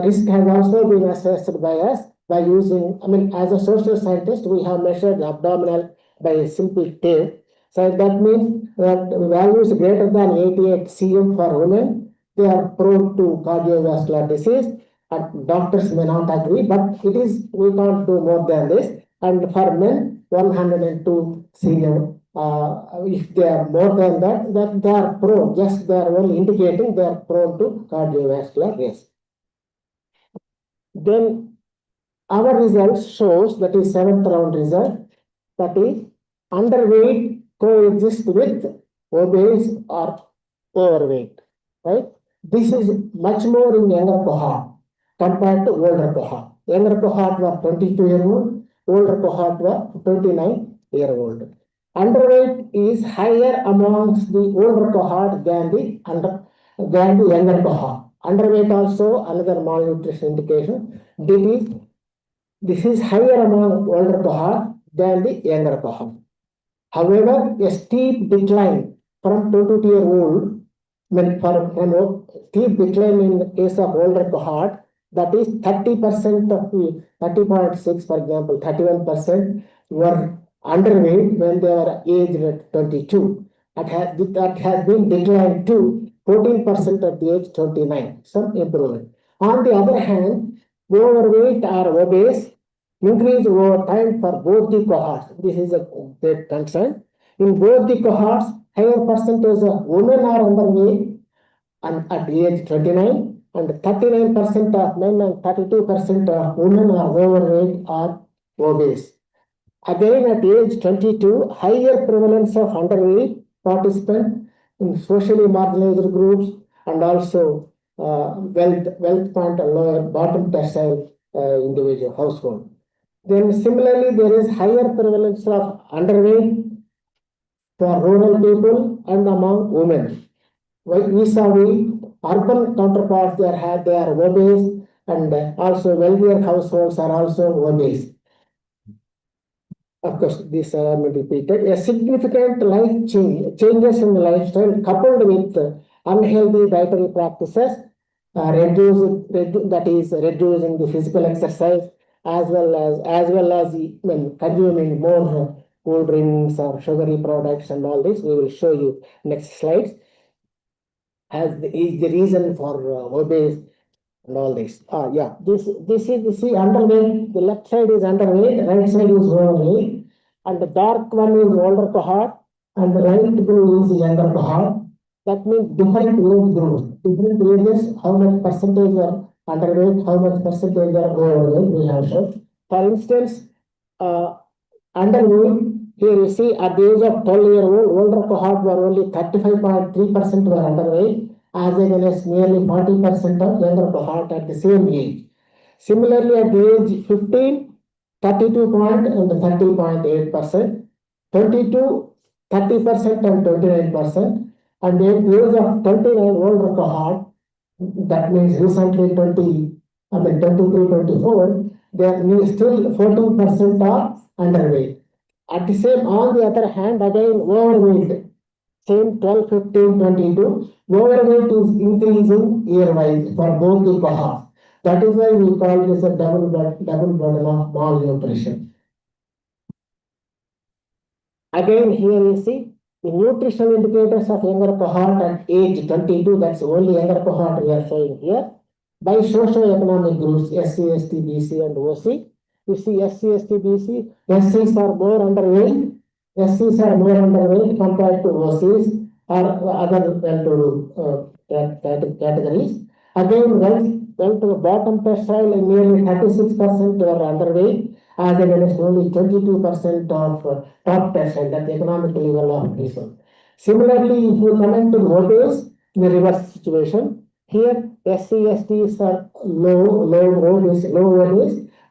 risk has also been assessed by us by using, as a social scientist, we have measured the abdominal by a simple tape. So that means that values greater than 88 cm for women, they are prone to cardiovascular disease. And doctors may not agree, but we can't do more than this. And for men, 102 cm. If they are more than that they are prone, just they are only indicating they are prone to cardiovascular risk. Then our results shows, that is 7th round result, that is underweight coexist with obese or overweight, right? This is much more in younger cohort compared to older cohort. Younger cohort were 22-year-old, older cohort were 29-year-old. Underweight is higher amongst the older cohort than the younger cohort. Underweight also another malnutrition indication. This is higher among older cohort than the younger cohort. However, a steep decline from 22-year-old, from steep decline in the case of older cohort, that is 30% of the 30.6, for example, 31% were underweight when they were aged at 22. That has been declined to 14% at the age 29, some improvement. On the other hand, overweight or obese increase over time for both the cohorts. This is a great concern. In both the cohorts, higher percentage of women are underweight and at age 29, and 39% of men and 32% of women are overweight or obese. Again, at age 22, higher prevalence of underweight participants in socially marginalized groups, and also wealth point and lower bottom decile individual household. Then similarly, there is higher prevalence of underweight for rural people and among women. Vis-a-vis urban counterparts, they are obese, and also wealthier households are also obese. Of course, this I am repeated. A significant changes in the lifestyle coupled with unhealthy dietary practices, reducing the physical exercise, as well as consuming more cool drinks or sugary products and all this. We will show you next slides. Is the reason for obese and all this. This is underweight. The left side is underweight, right side is overweight, and the dark one is older cohort, and the light blue is younger cohort. That means different age groups, different ages, how much percentage are underweight, how much percentage are overweight, we have shown. For instance, underweight, here you see at the age of 12-year-old, older cohort were only 35.3% were underweight, as against nearly 40% of younger cohort at the same age. Similarly, at the age 15, 32 and 30.8%, 22, 30% and 29%, and at the age of 29, older cohort, that means recently 23, 24, they are still 14% are underweight. At the same, on the other hand, again, overweight, same 12, 15, 22, overweight is increasing year-wise for both the cohorts. That is why we call this a double burden of malnutrition. Again, here you see the nutritional indicators of younger cohort at age 22, that's only younger cohort we are showing here. By socio-economic groups, SC, ST, BC, and OC. You see SC, ST, BC, SCs are more underweight, SCs are more underweight compared to OCs or other well-to-do categories. Again, well to the bottom percentile, nearly 36% are underweight, as against only 22% of top percent at the economic level of people. Similarly, if you come into obese, in the reverse situation, here SC, STs are low obese,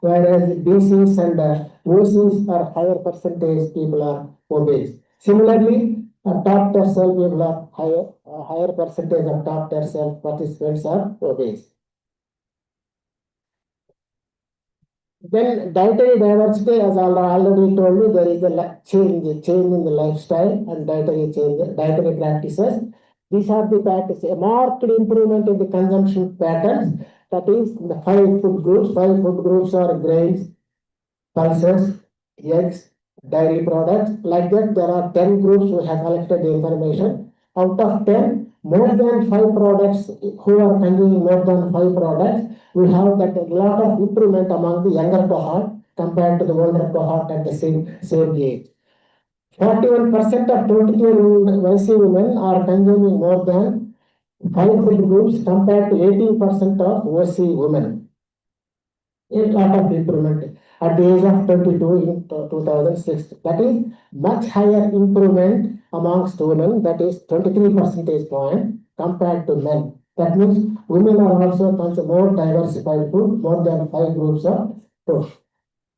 whereas BCs and OCs are higher percentage people are obese. Similarly, top tercile people are higher percentage of top tercile participants are obese. Then dietary diversity, as I already told you, there is a change in the lifestyle and dietary practices. These are the practices, a marked improvement in the consumption patterns. That is the 5 food groups. 5 food groups are grains, pulses, eggs, dairy products. Like that, there are 10 groups who have collected the information. Out of 10, more than 5 products, who are consuming more than 5 products, we have that a lot of improvement among the younger cohort compared to the older cohort at the same age. 41% of 22-year-old Wesley women are consuming more than 5 food groups compared to 18% of OC women. A lot of improvement at the age of 22 in 2006. That is much higher improvement amongst women, that is 23 percentage point compared to men. That means women are also more diversified food, more than 5 groups of food.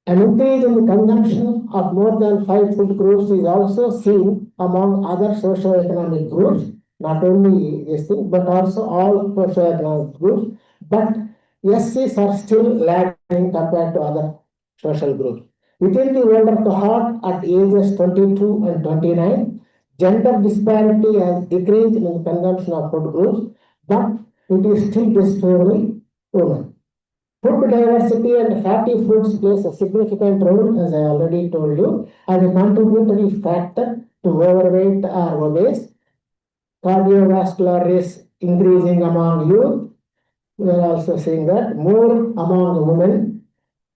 An increase in the consumption of more than 5 food groups is also seen among other socio-economic groups, not only this thing, but also all socio-economic groups. But SCs are still lagging compared to other social groups. Within the older cohort at ages 22 and 29, gender disparity has decreased in the consumption of food groups, but it is still disfavoring women. Food diversity and fatty foods plays a significant role, as I already told you, as a contributory factor to overweight or obese. Cardiovascular risk increasing among youth. We are also seeing that more among women.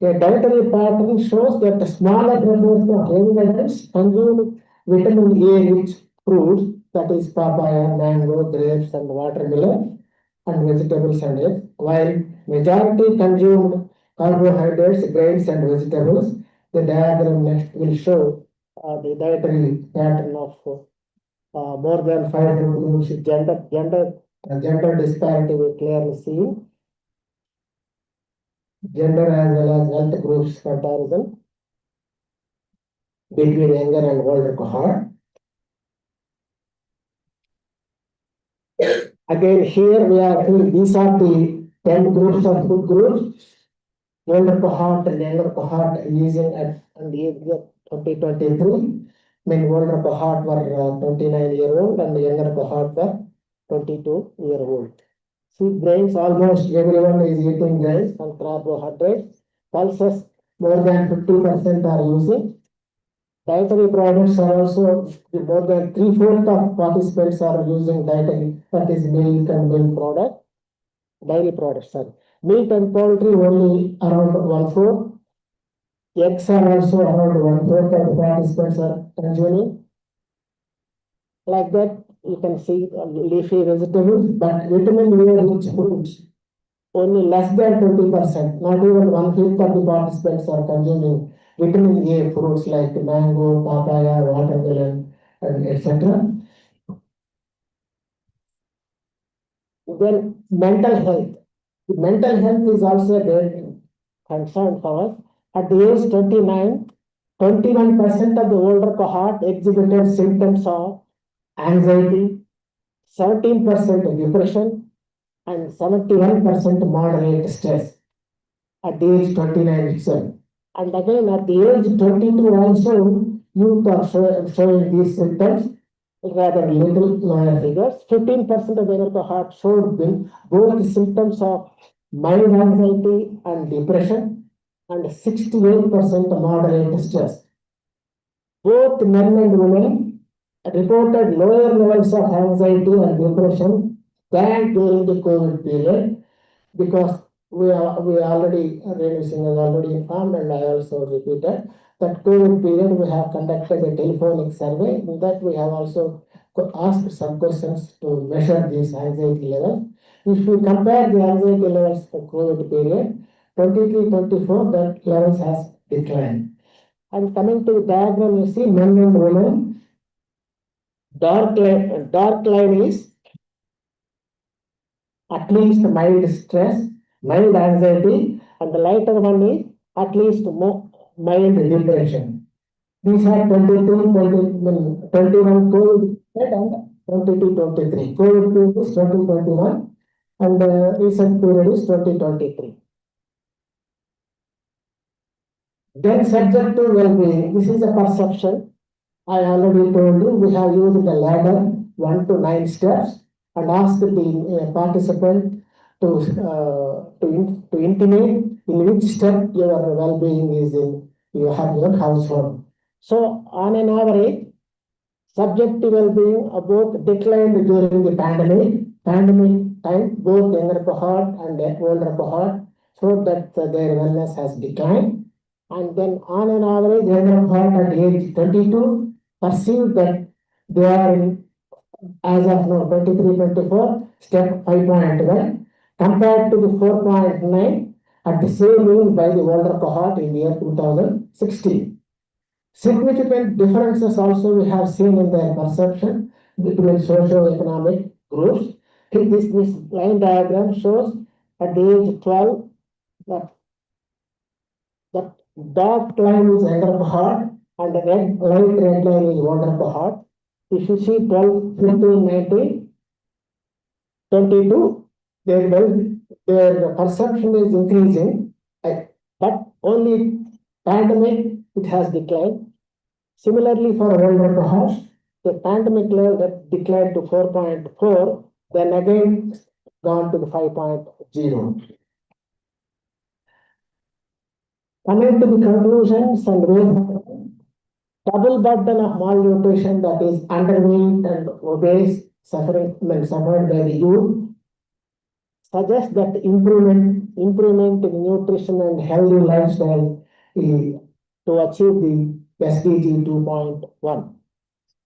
A dietary pattern shows that the smaller proportion of young adults consume vitamin A rich fruits, that is papaya, mango, grapes, and watermelon, and vegetables and eggs, while majority consumed carbohydrates, grains, and vegetables. The diagram next will show the dietary pattern of more than 5 groups. Gender disparity we clearly see. Gender as well as health groups comparison between younger and older cohort. Again, here we are seeing these are the 10 groups of food groups. Older cohort and younger cohort using at the age of 2023. Older cohort were 29-year-old and the younger cohort were 22-year-old. See, grains, almost everyone is eating grains and carbohydrates. Pulses, more than 50% are using. Dietary products are also more than 3/4 of participants are using dietary, that is milk and milk product, dairy products. Sorry. Meat and poultry only around 1/4. Eggs are also around 1/4 of the participants are consuming. Like that, you can see leafy vegetables, but vitamin A rich fruits only less than 20%. Not even 1/5 of the participants are consuming vitamin A fruits like mango, papaya, watermelon, and etc. Then mental health. Mental health is also a great concern for us. At the age 29, 21% of the older cohort exhibited symptoms of anxiety, 17% depression, and 71% moderate stress at the age 29 itself. And again, at the age 22 also, youth are showing these symptoms, rather little lower figures. 15% of younger cohort showed both symptoms of mild anxiety and depression, and 68% moderate stress. Both men and women reported lower levels of anxiety and depression than during the COVID period, because we already, Singh has already informed, and I also repeated, that COVID period we have conducted a telephonic survey. In that we have also asked some questions to measure these anxiety levels. If we compare the anxiety levels for COVID period, 23-24, that levels has declined. And coming to the diagram, you see men and women. Dark line is at least mild stress, mild anxiety, and the lighter one is at least mild depression. These are 21 COVID and 22-23. COVID period is 2021 and recent period is 2023. Then subjective well-being. This is a perception. I already told you we have used the ladder 1 to 9 steps and asked the participant to intimate in which step your well-being is in your household. So on an average, subjective well-being both declined during the pandemic time, both younger cohort and older cohort showed that their wellness has declined. And then on an average, younger cohort at age 22 perceive that they are in, as of now, 23-24, step 5.1, compared to the 4.9 at the same age by the older cohort in the year 2016. Significant differences also we have seen in their perception between socio-economic groups. This line diagram shows at the age 12 that dark line is younger cohort and the light red line is older cohort. If you see 12, 15, 19, 22, their perception is increasing, but only pandemic it has declined. Similarly, for older cohorts, the pandemic level that declined to 4.4, then again gone to the 5.0. Coming to the conclusions and way double burden of malnutrition, that is underweight and obese suffered by the youth, suggests that improvement in nutrition and healthy lifestyle to achieve the SDG 2.1.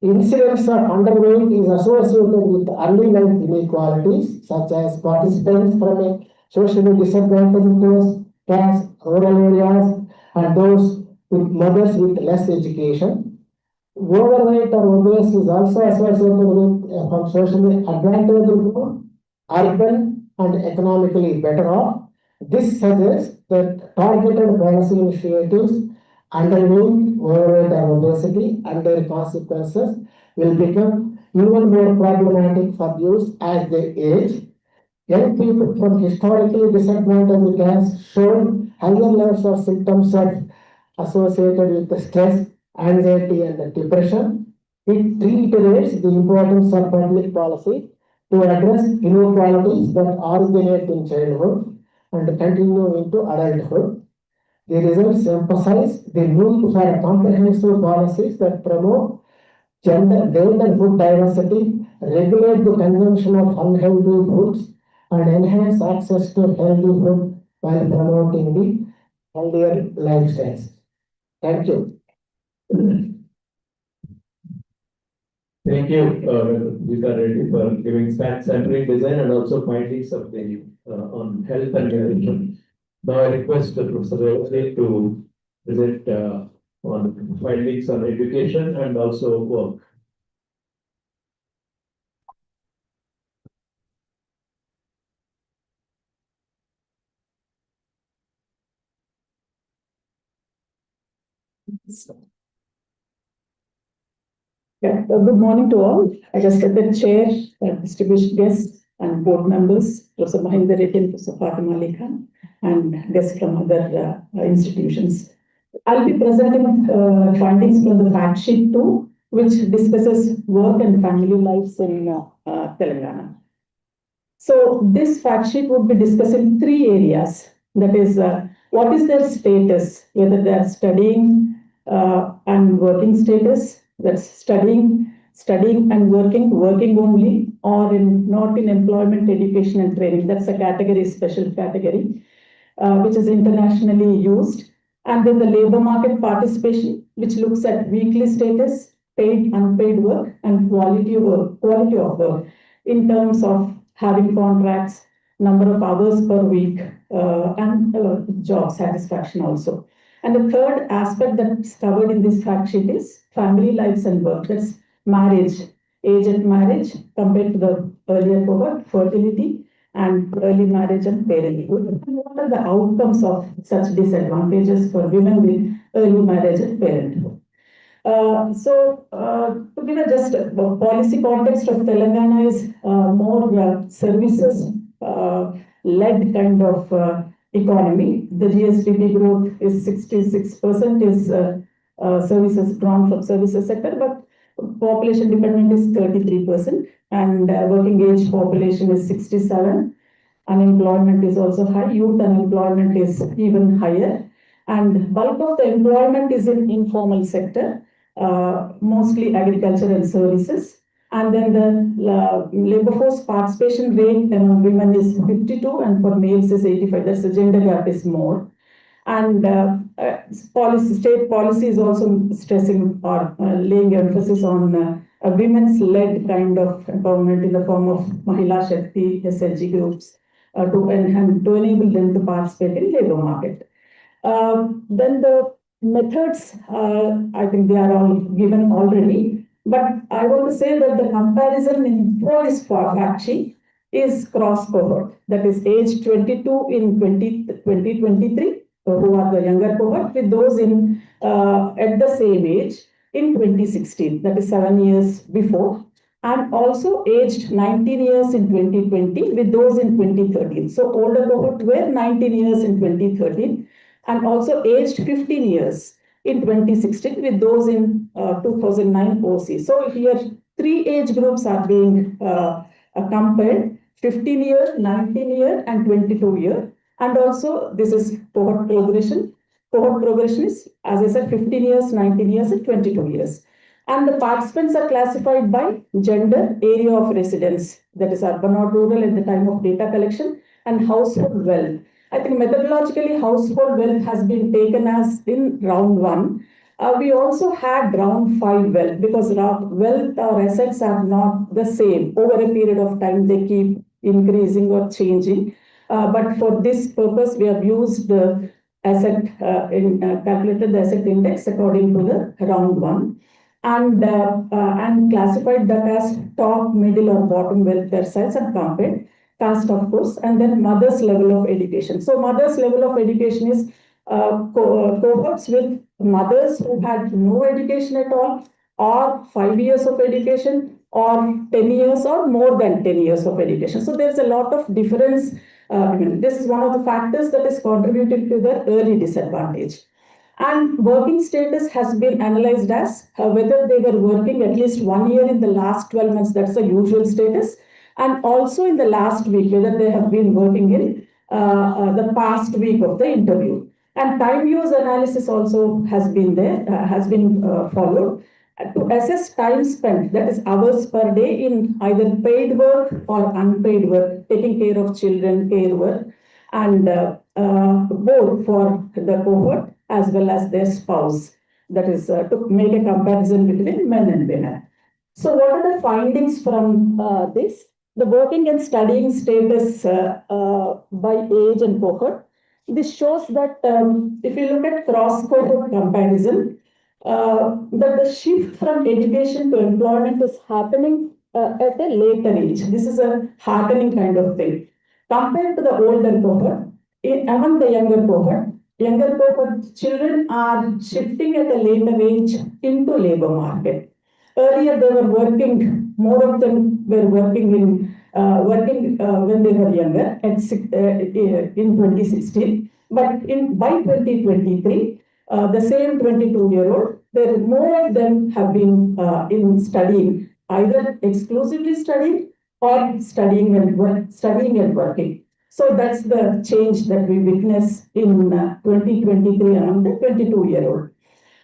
Incidence of underweight is associated with early life inequalities, such as participants from a socially disadvantaged class, rural areas, and those with mothers with less education. Overweight or obese is also associated with from socially advantaged group, urban and economically better off. This suggests that targeted policy initiatives underweight, overweight or obesity and their consequences will become even more problematic for youth as they age. Young people from historically disadvantaged classes shown higher levels of symptoms associated with the stress, anxiety, and depression. It reiterates the importance of public policy to address inequalities that originate in childhood and continue into adulthood. The results emphasize the need for comprehensive policies that promote gender and food diversity, regulate the consumption of unhealthy foods, and enhance access to healthy food while promoting the healthier lifestyles. Thank you. Thank you, Vithal Reddy, for giving sampling design and also findings of the on health and nutrition. Now I request Professor Wesley to present on findings on education and also work. Yeah, good morning to all. I just get the chair, distinguished guests and board members, Professor Mahinder Reddy and Professor Fatima Ali Khan, and guests from other institutions. I'll be presenting findings from the fact sheet 2, which discusses work and family lives in Telangana. So this fact sheet would be discussing three areas. That is, what is their status, whether they are studying and working status, that's studying and working only, or not in employment, education and training. That's a category, special category, which is internationally used. And then the labor market participation, which looks at weekly status, paid, unpaid work, and quality of work in terms of having contracts, number of hours per week, and job satisfaction also. And the third aspect that's covered in this fact sheet is family lives and work. That's marriage, age at marriage compared to the earlier cohort, fertility, and early marriage and parenthood. And what are the outcomes of such disadvantages for women with early marriage and parenthood? To give just a policy context of Telangana is more services led kind of economy. The GSDP growth is 66% is services drawn from services sector, but population dependent is 33%, and working age population is 67. Unemployment is also high. Youth unemployment is even higher, and bulk of the employment is in informal sector, mostly agriculture and services. And then the labor force participation rate among women is 52, and for males is 85. That's the gender gap is more. And state policy is also stressing or laying emphasis on a women's led kind of empowerment in the form of Mahila Shakti, SLG groups, to enable them to participate in labor market. Then the methods, I think they are all given already, but I want to say that the comparison in for this fact sheet is cross cohort, that is age 22 in 2023, who are the younger cohort, with those in at the same age in 2016, that is 7 years before, and also aged 19 years in 2020 with those in 2013. So older cohort were 19 years in 2013, and also aged 15 years in 2016 with those in 2009 OC. So here three age groups are being compared: 15 year, 19 year, and 22 year. And also this is cohort progression. Cohort progression is, as I said, 15 years, 19 years, and 22 years. And the participants are classified by gender, area of residence, that is urban or rural at the time of data collection, and household wealth. I think methodologically household wealth has been taken as in round 1. We also had round 5 wealth, because wealth or assets are not the same. Over a period of time, they keep increasing or changing. But for this purpose, we have used the calculated the asset index according to the round 1, and classified that as top, middle, or bottom wealth percentiles and compared caste, of course, and then mother's level of education. So mother's level of education is cohorts with mothers who had no education at all, or 5 years of education, or 10 years, or more than 10 years of education. So there's a lot of difference. This is one of the factors that is contributing to the early disadvantage. And working status has been analyzed as whether they were working at least 1 year in the last 12 months, that's the usual status, and also in the last week, whether they have been working in the past week of the interview. And time use analysis also has been followed to assess time spent, that is hours per day, in either paid work or unpaid work, taking care of children, care work, and both for the cohort as well as their spouse. That is to make a comparison between men and women. So what are the findings from this? The working and studying status by age and cohort. This shows that if you look at cross-cohort comparison, that the shift from education to employment is happening at a later age. This is a heartening kind of thing. Compared to the older cohort, among the younger cohort children are shifting at a later age into labor market. Earlier they were working, more of them were working when they were younger in 2016, but by 2023, the same 22-year-old, there more of them have been in studying, either exclusively studying or studying and working. So that's the change that we witness in 2023 among the 22-year-old.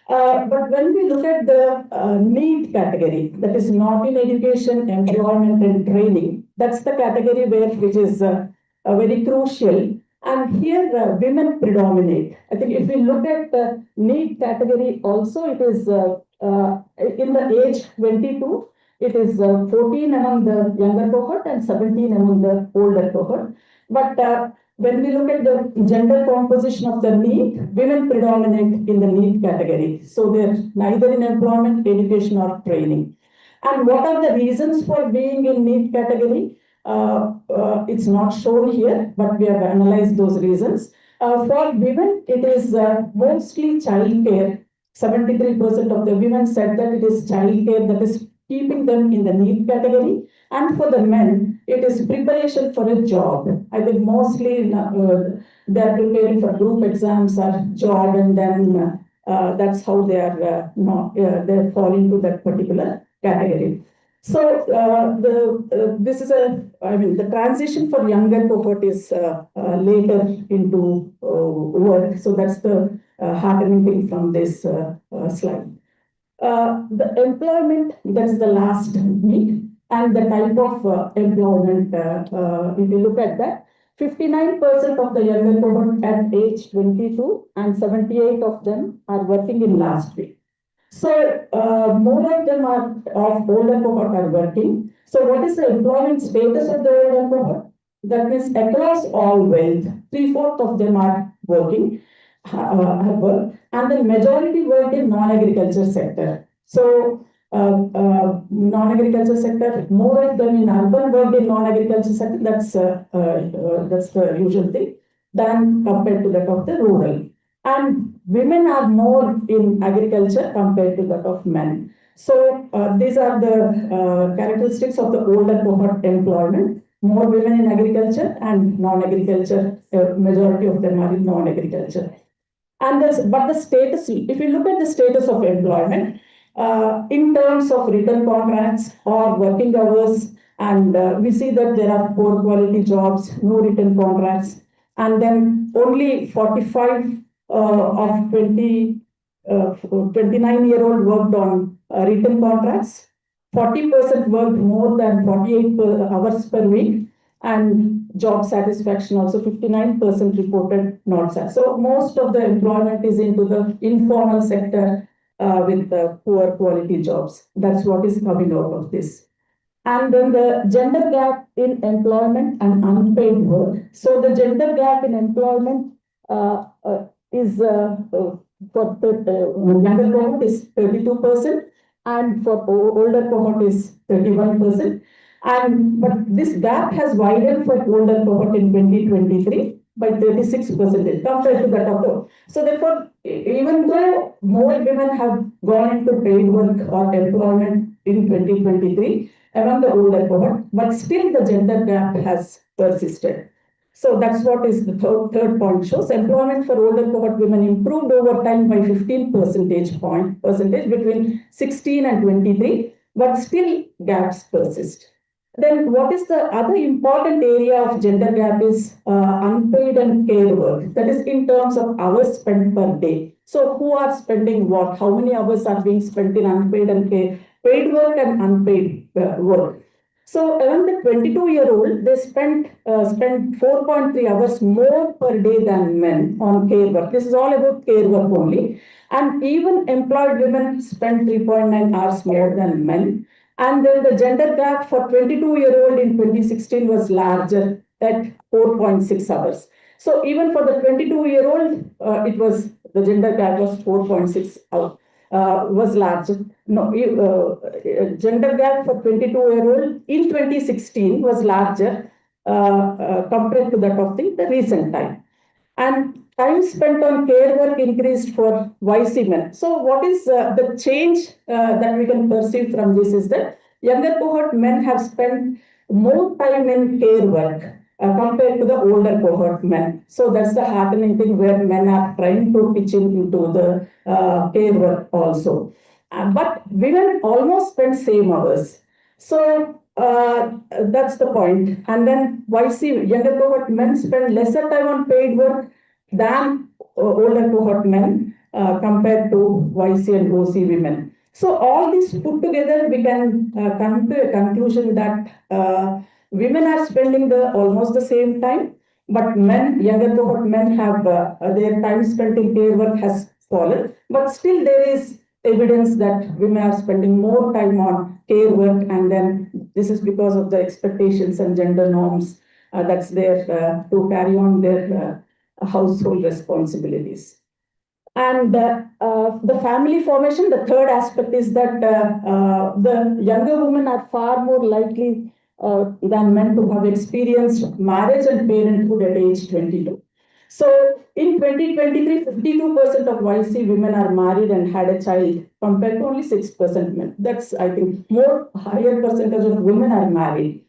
But when we look at the need category, that is not in education, employment, and training, that's the category which is very crucial. And here women predominate. I think if we look at the need category also, it is in the age 22, it is 14 among the younger cohort and 17 among the older cohort. But when we look at the gender composition of the need, women predominate in the need category. So they're neither in employment, education, or training. And what are the reasons for being in need category? It's not shown here, but we have analyzed those reasons. For women, it is mostly childcare. 73% of the women said that it is childcare that is keeping them in the need category. And for the men, it is preparation for a job. I think mostly they are preparing for group exams or job, and then that's how they are they fall into that particular category. So this is the transition for younger cohort is later into work. So that's the heartening thing from this slide. The employment, that's the last week, and the type of employment, if you look at that, 59% of the younger cohort at age 22 and 78 of them are working in last week. So more of them are of older cohort are working. So what is the employment status of the older cohort? That means across all wealth, 3/4 of them are working, have work, and the majority work in non-agriculture sector. So non-agriculture sector, more of them in urban work in non-agriculture sector. That's the usual thing than compared to that of the rural. And women are more in agriculture compared to that of men. So these are the characteristics of the older cohort employment. More women in agriculture and non-agriculture, majority of them are in non-agriculture. And but the status, if you look at the status of employment, in terms of written contracts or working hours, and we see that there are poor quality jobs, no written contracts, and then only 45 of 29-year-old worked on written contracts. 40% worked more than 48 hours per week, and job satisfaction also 59% reported not satisfied. So most of the employment is into the informal sector with poor quality jobs. That's what is coming out of this. And then the gender gap in employment and unpaid work. So the gender gap in employment is for younger cohort is 32%, and for older cohort is 31%. But this gap has widened for older cohort in 2023 by 36% compared to that of the. So therefore, even though more women have gone into paid work or employment in 2023 among the older cohort, but still the gender gap has persisted. So that's what is the third point shows. Employment for older cohort women improved over time by 15 percentage between 16 and 23, but still gaps persist. Then what is the other important area of gender gap is unpaid and care work. That is in terms of hours spent per day. So who are spending what? How many hours are being spent in unpaid and paid work and unpaid work? So around the 22-year-old, they spent 4.3 hours more per day than men on care work. This is all about care work only. And even employed women spent 3.9 hours more than men. And then the gender gap for 22-year-old in 2016 was larger at 4.6 hours. So even for the 22-year-old, the gender gap was 4.6 hours. Was larger. No, gender gap for 22-year-old in 2016 was larger compared to that of the recent time. And time spent on care work increased for YC men. So what is the change that we can perceive from this is that younger cohort men have spent more time in care work. compared to the older cohort men. So that's the heartening thing where men are trying to pitch into the care work also. But women almost spend same hours. So that's the point. And then YC, younger cohort men spend lesser time on paid work than older cohort men compared to YC and OC women. So all this put together, we can come to a conclusion that women are spending almost the same time, but men, younger cohort men have their time spent in care work has fallen, but still there is evidence that women are spending more time on care work, and then this is because of the expectations and gender norms that's there to carry on their household responsibilities. And the family formation, the third aspect is that the younger women are far more likely than men to have experienced marriage and parenthood at age 22. So in 2023, 52% of YC women are married and had a child compared to only 6% men. That's, I think, more higher percentage of women are married.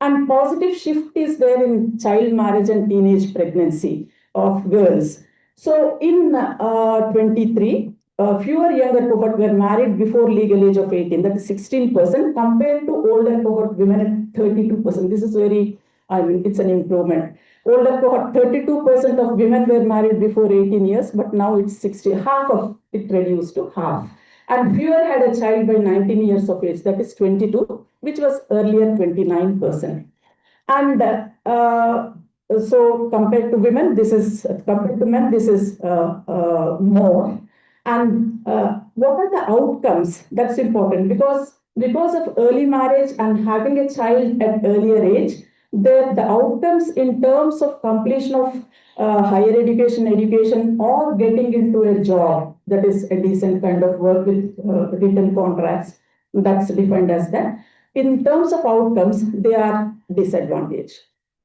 And positive shift is there in child marriage and teenage pregnancy of girls. So in 23, fewer younger cohort were married before legal age of 18, that is 16%, compared to older cohort women at 32%. This is very, I mean, it's an improvement. Older cohort, 32% of women were married before 18 years, but now it's 60, half of it reduced to half. And fewer had a child by 19 years of age, that is 22, which was earlier 29%. And so compared to women, this is compared to men, this is more. And what are the outcomes? That's important because of early marriage and having a child at earlier age, the outcomes in terms of completion of higher education, or getting into a job that is a decent kind of work with written contracts, that's defined as that. In terms of outcomes, they are disadvantaged.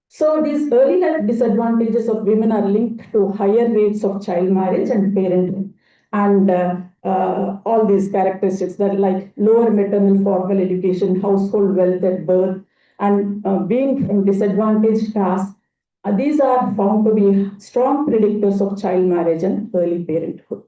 So these early life disadvantages of women are linked to higher rates of child marriage and parenthood. And all these characteristics that like lower maternal formal education, household wealth at birth, and being from disadvantaged castes, these are found to be strong predictors of child marriage and early parenthood.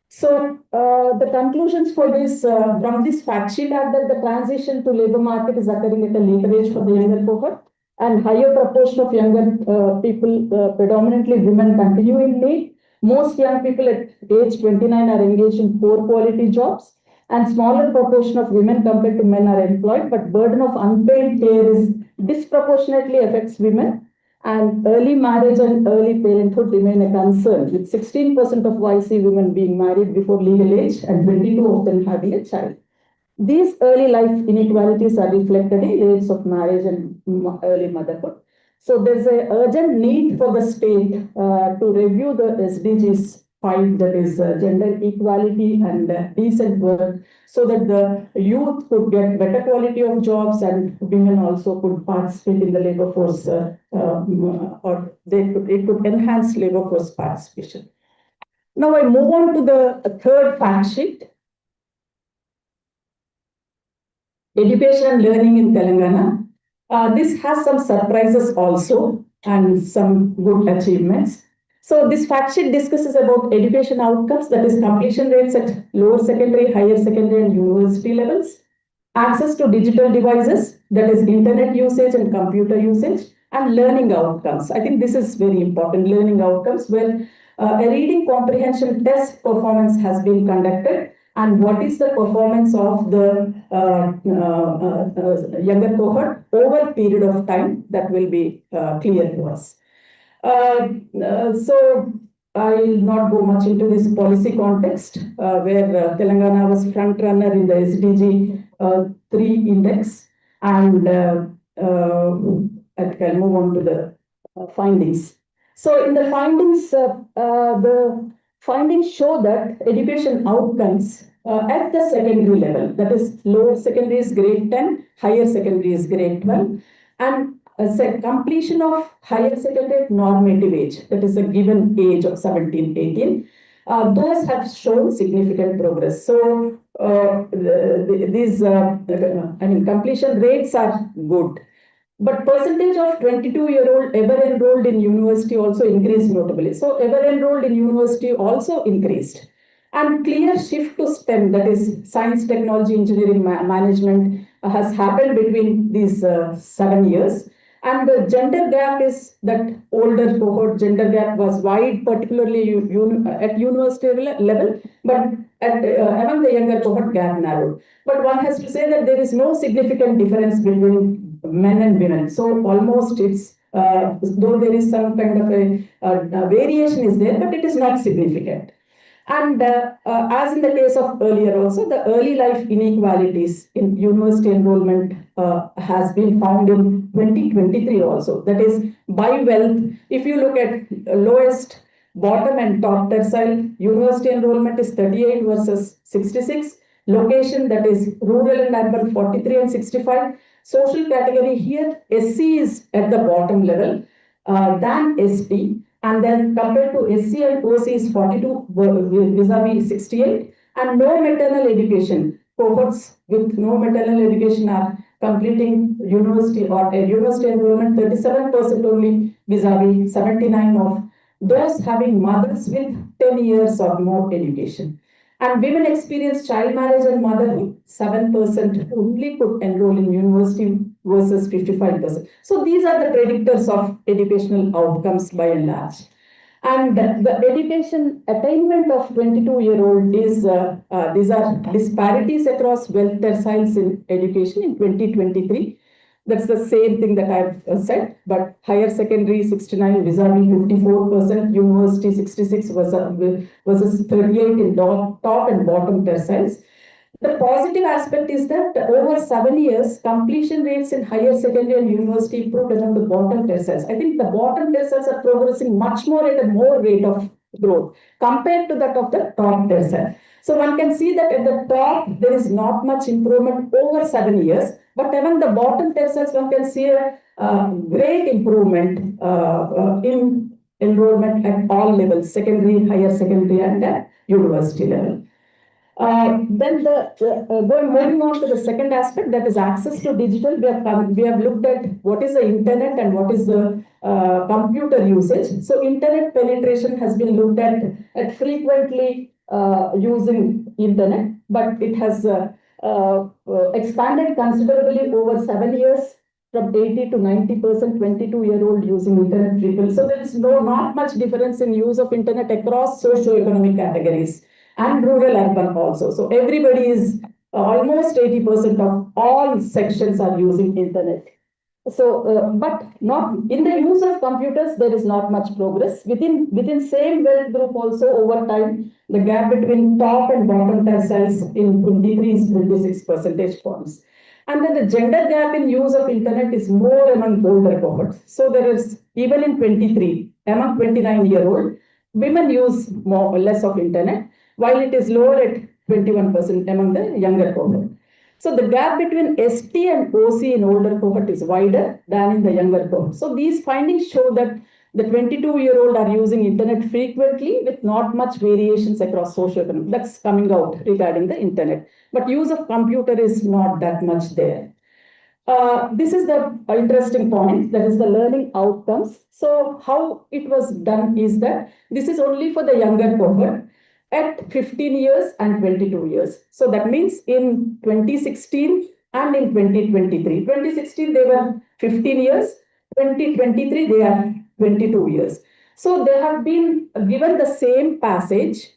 So the conclusions for this from this fact sheet are that the transition to labor market is occurring at a later age for the younger cohort, and higher proportion of younger people, predominantly women, continue in need. Most young people at age 29 are engaged in poor quality jobs, and smaller proportion of women compared to men are employed, but burden of unpaid care is disproportionately affects women. And early marriage and early parenthood remain a concern, with 16% of YC women being married before legal age and 22% of them having a child. These early life inequalities are reflected in rates of marriage and early motherhood. So there's an urgent need for the state to review the SDGs 5, that is gender equality and decent work, so that the youth could get better quality of jobs and women also could participate in the labor force, or it could enhance labor force participation. Now I move on to the third fact sheet. Education and learning in Telangana. This has some surprises also and some good achievements. So this fact sheet discusses about education outcomes, that is completion rates at lower secondary, higher secondary and university levels, access to digital devices, that is internet usage and computer usage, and learning outcomes. I think this is very important, learning outcomes, where a reading comprehension test performance has been conducted, and what is the performance of the younger cohort over a period of time, that will be clear to us. So I will not go much into this policy context, where Telangana was front runner in the SDG 3 index, and I can move on to the findings. So in the findings show that education outcomes at the secondary level, that is lower secondary is grade 10, higher secondary is grade 12, and completion of higher secondary normative age, that is a given age of 17, 18, those have shown significant progress. So these completion rates are good. But percentage of 22-year-old ever enrolled in university also increased notably. So ever enrolled in university also increased. And clear shift to STEM, that is science, technology, engineering, management, has happened between these 7 years. And the gender gap is that older cohort gender gap was wide, particularly at university level, but among the younger cohort gap narrowed. But one has to say that there is no significant difference between men and women. So almost it's, though there is some kind of a variation is there, but it is not significant. And as in the case of earlier also, the early life inequalities in university enrollment has been found in 2023 also. That is by wealth. If you look at lowest, bottom and top tertile, university enrollment is 38 versus 66. Location, that is rural and urban, 43 and 65. Social category here, SC is at the bottom level than ST. And then compared to SC and OC is 42 vis-a-vis 68. And no maternal education. Cohorts with no maternal education are completing university or university enrollment 37% only vis-a-vis 79 of those having mothers with 10 years or more education. And women experience child marriage and motherhood, 7% only could enroll in university versus 55%. So these are the predictors of educational outcomes by and large. And the education attainment of 22-year-old is, these are disparities across wealth tertiles in education in 2023. That's the same thing that I've said, but higher secondary 69 vis-a-vis 54%, university 66 versus 38 in top and bottom tertiles. The positive aspect is that over 7 years, completion rates in higher secondary and university improved among the bottom tertiles. I think the bottom tertiles are progressing much more at a more rate of growth compared to that of the top tertile. So one can see that at the top, there is not much improvement over 7 years, but among the bottom tertiles, one can see a great improvement in enrollment at all levels, secondary, higher secondary, and university level. Then moving on to the second aspect, that is access to digital. We have looked at what is the internet and what is the computer usage. So internet penetration has been looked at frequently using internet, but it has expanded considerably over 7 years from 80 to 90% 22-year-old using internet frequently. So there is not much difference in use of internet across socio-economic categories and rural urban also. So everybody is almost 80% of all sections are using internet. So, but not in the use of computers, there is not much progress. Within same wealth group also over time, the gap between top and bottom tertiles in 23 is 26 percentage points. And then the gender gap in use of internet is more among older cohorts. So there is, even in 23, among 29-year-old, women use more or less of internet, while it is lower at 21% among the younger cohort. So the gap between ST and OC in older cohort is wider than in the younger cohort. So these findings show that the 22-year-old are using internet frequently with not much variations across socioeconomic. That's coming out regarding the internet. But use of computer is not that much there. This is the interesting point, that is the learning outcomes. So how it was done is that this is only for the younger cohort at 15 years and 22 years. So that means in 2016 and in 2023. 2016 they were 15 years, 2023 they are 22 years. So they have been given the same passage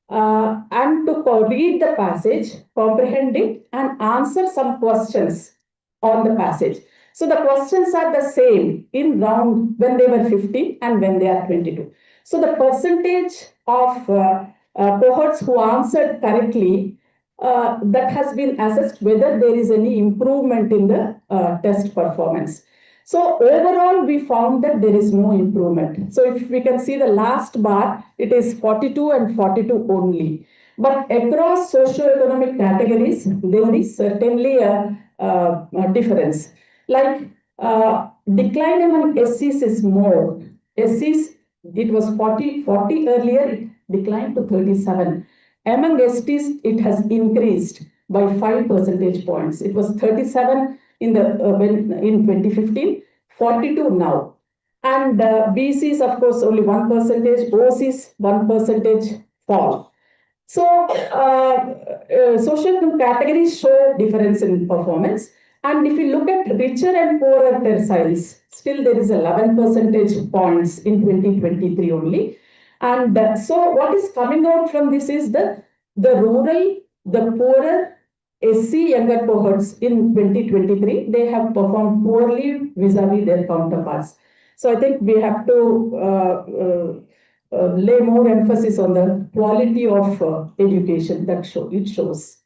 and to read the passage, comprehend it, and answer some questions on the passage. So the questions are the same in round when they were 15 and when they are 22. So the percentage of cohorts who answered correctly, that has been assessed whether there is any improvement in the test performance. So overall, we found that there is no improvement. So if we can see the last bar, it is 42 and 42 only. But across socioeconomic categories, there is certainly a difference. Like decline among SCs is more. SCs, it was 40 earlier, it declined to 37. Among STs, it has increased by 5 percentage points. It was 37 in the when in 2015, 42 now. And BCs, of course, only 1%, OCs 1% fall. So, social categories show difference in performance. And if you look at richer and poorer terciles, still there is 11 percentage points in 2023 only. And so what is coming out from this is the rural, the poorer SC younger cohorts in 2023, they have performed poorly vis-a-vis their counterparts. So I think we have to lay more emphasis on the quality of education that it shows.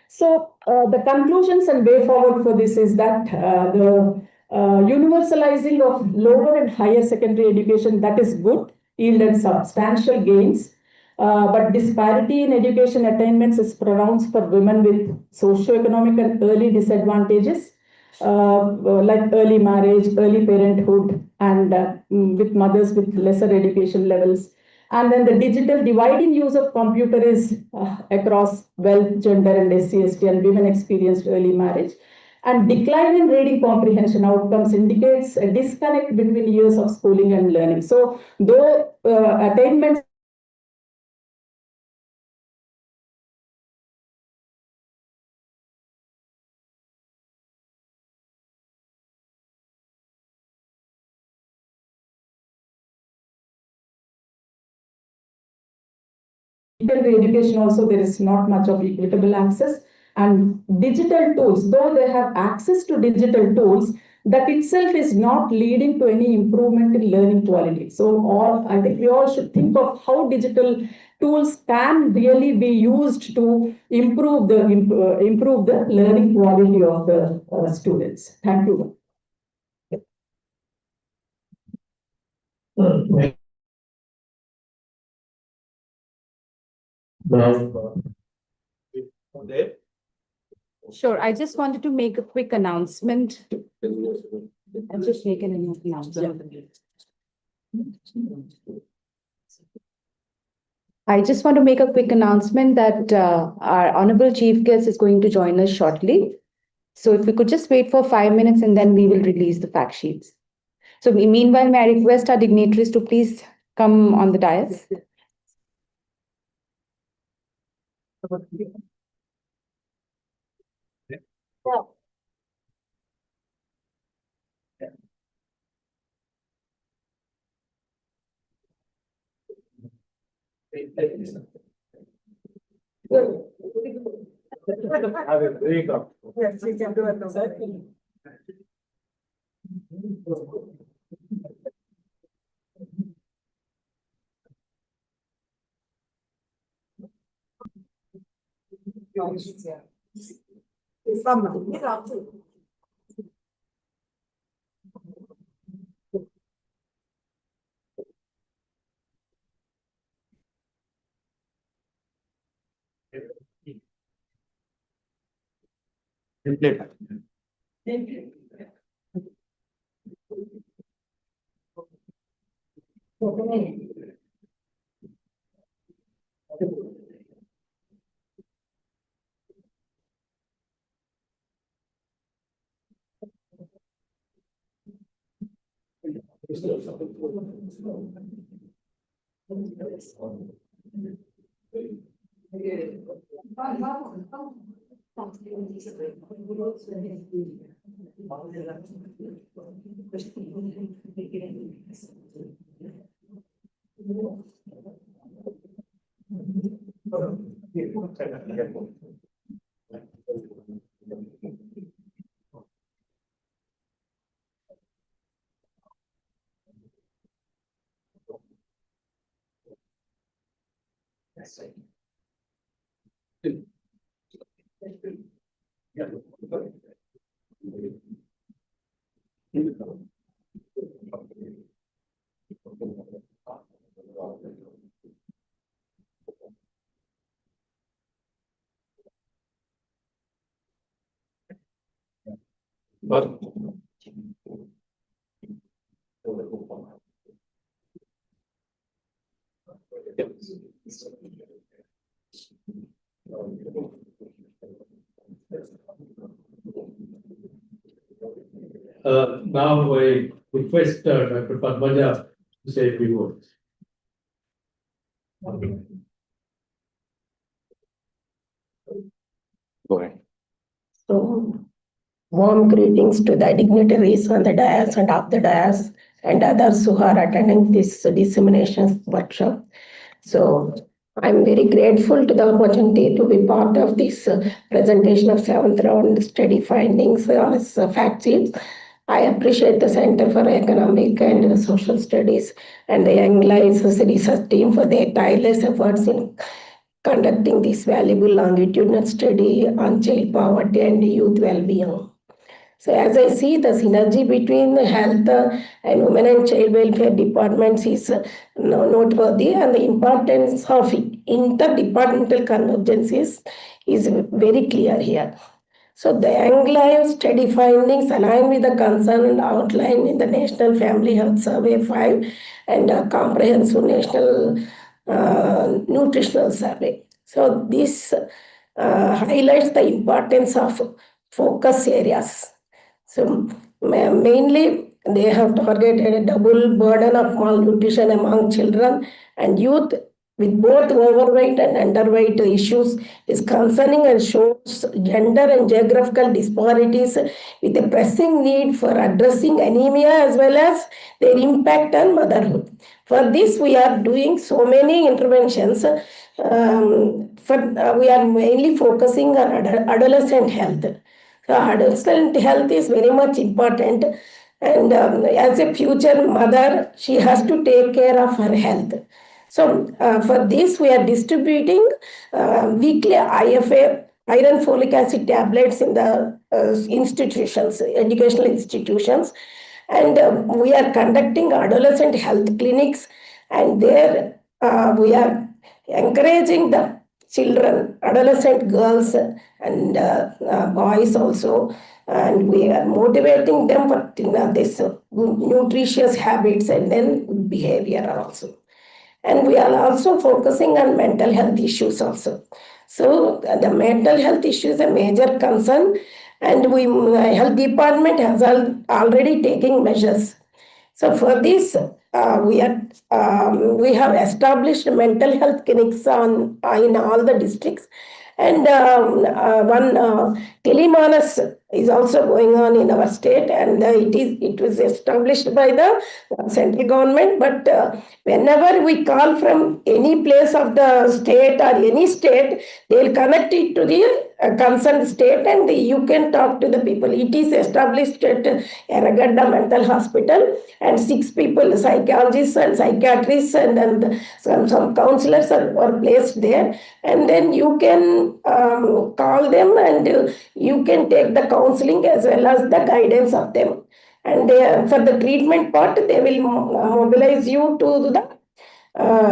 So the conclusions and way forward for this is that the universalizing of lower and higher secondary education, that is good, yielded substantial gains. But disparity in education attainments is pronounced for women with socioeconomic and early disadvantages, like early marriage, early parenthood, and with mothers with lesser education levels. And then the digital divide in use of computer is across wealth, gender, and SC/ST, and women experienced early marriage. And decline in reading comprehension outcomes indicates a disconnect between years of schooling and learning. So, though attainments education also, there is not much of equitable access. And digital tools, though they have access to digital tools, that itself is not leading to any improvement in learning quality. So I think we all should think of how digital tools can really be used to improve the learning quality of the students. Thank you. Sure, I just wanted to make a quick announcement. I'll just make an announcement. I just want to make a quick announcement that our Honorable Chief Guest is going to join us shortly. So if we could just wait for 5 minutes and then we will release the fact sheets. So meanwhile, may I request our dignitaries to please come on the dais? Have a break up. Yes, we can do it. Now I request Dr. Padmaja to say a few words. Go ahead. So, warm greetings to the dignitaries on the dais and off the dais and others who are attending this dissemination workshop. So, I'm very grateful to the opportunity to be part of this presentation of seventh round study findings as fact sheets. I appreciate the Center for Economic and Social Studies and the Young Lives Research team for their tireless efforts in conducting this valuable longitudinal study on child poverty and youth well-being. So as I see, the synergy between the health and women and child welfare departments is noteworthy, and the importance of interdepartmental convergence is very clear here. So the Young Lives study findings align with the concern outlined in the National Family Health Survey 5 and a comprehensive national nutritional survey. So this highlights the importance of focus areas. So mainly they have targeted a double burden of malnutrition among children and youth with both overweight and underweight issues is concerning and shows gender and geographical disparities with a pressing need for addressing anemia as well as their impact on motherhood. For this, we are doing so many interventions. We are mainly focusing on adolescent health. So adolescent health is very much important, and as a future mother, she has to take care of her health. So for this, we are distributing weekly IFA, iron folic acid tablets in the institutions, educational institutions, and we are conducting adolescent health clinics, and there we are encouraging the children, adolescent girls and boys also, and we are motivating them for this nutritious habits and then good behavior also. And we are also focusing on mental health issues also. So the mental health issue is a major concern, and health department has already taken measures. So for this, we have established mental health clinics in all the districts, and one Telemanas is also going on in our state, and it was established by the central government. But whenever we call from any place of the state or any state, they'll connect it to the concerned state, and you can talk to the people. It is established at Eragadda Mental Hospital, and 6 people, psychologists and psychiatrists, and then some counselors are placed there, and then you can call them, and you can take the counseling as well as the guidance of them. And for the treatment part, they will mobilize you to the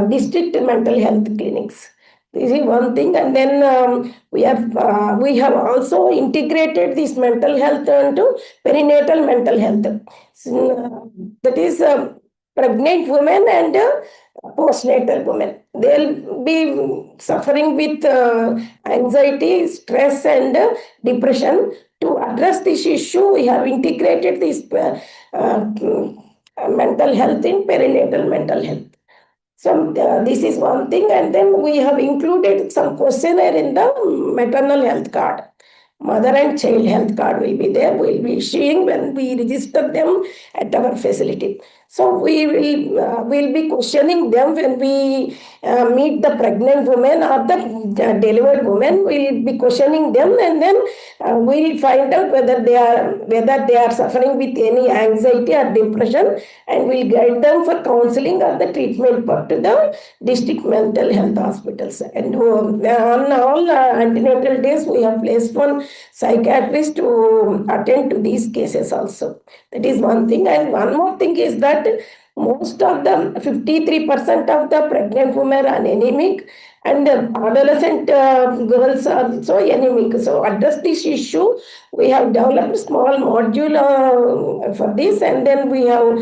district mental health clinics. This is one thing, and then we have also integrated this mental health into perinatal mental health. So, that is pregnant women and postnatal women. They'll be suffering with anxiety, stress, and depression. To address this issue, we have integrated this mental health in perinatal mental health. So this is one thing, and then we have included some questionnaire in the maternal health card. Mother and child health card will be there. We'll be issuing when we register them at our facility. So we will be questioning them when we meet the pregnant women or the delivered women. We'll be questioning them, and then we'll find out whether they are suffering with any anxiety or depression, and we'll guide them for counseling or the treatment part to the district mental health hospitals. And on all antenatal days, we have placed one psychiatrist to attend to these cases also. That is one thing. And one more thing is that most of the 53% of the pregnant women are anemic, and adolescent girls are also anemic. So address this issue. We have developed a small module for this, and then we have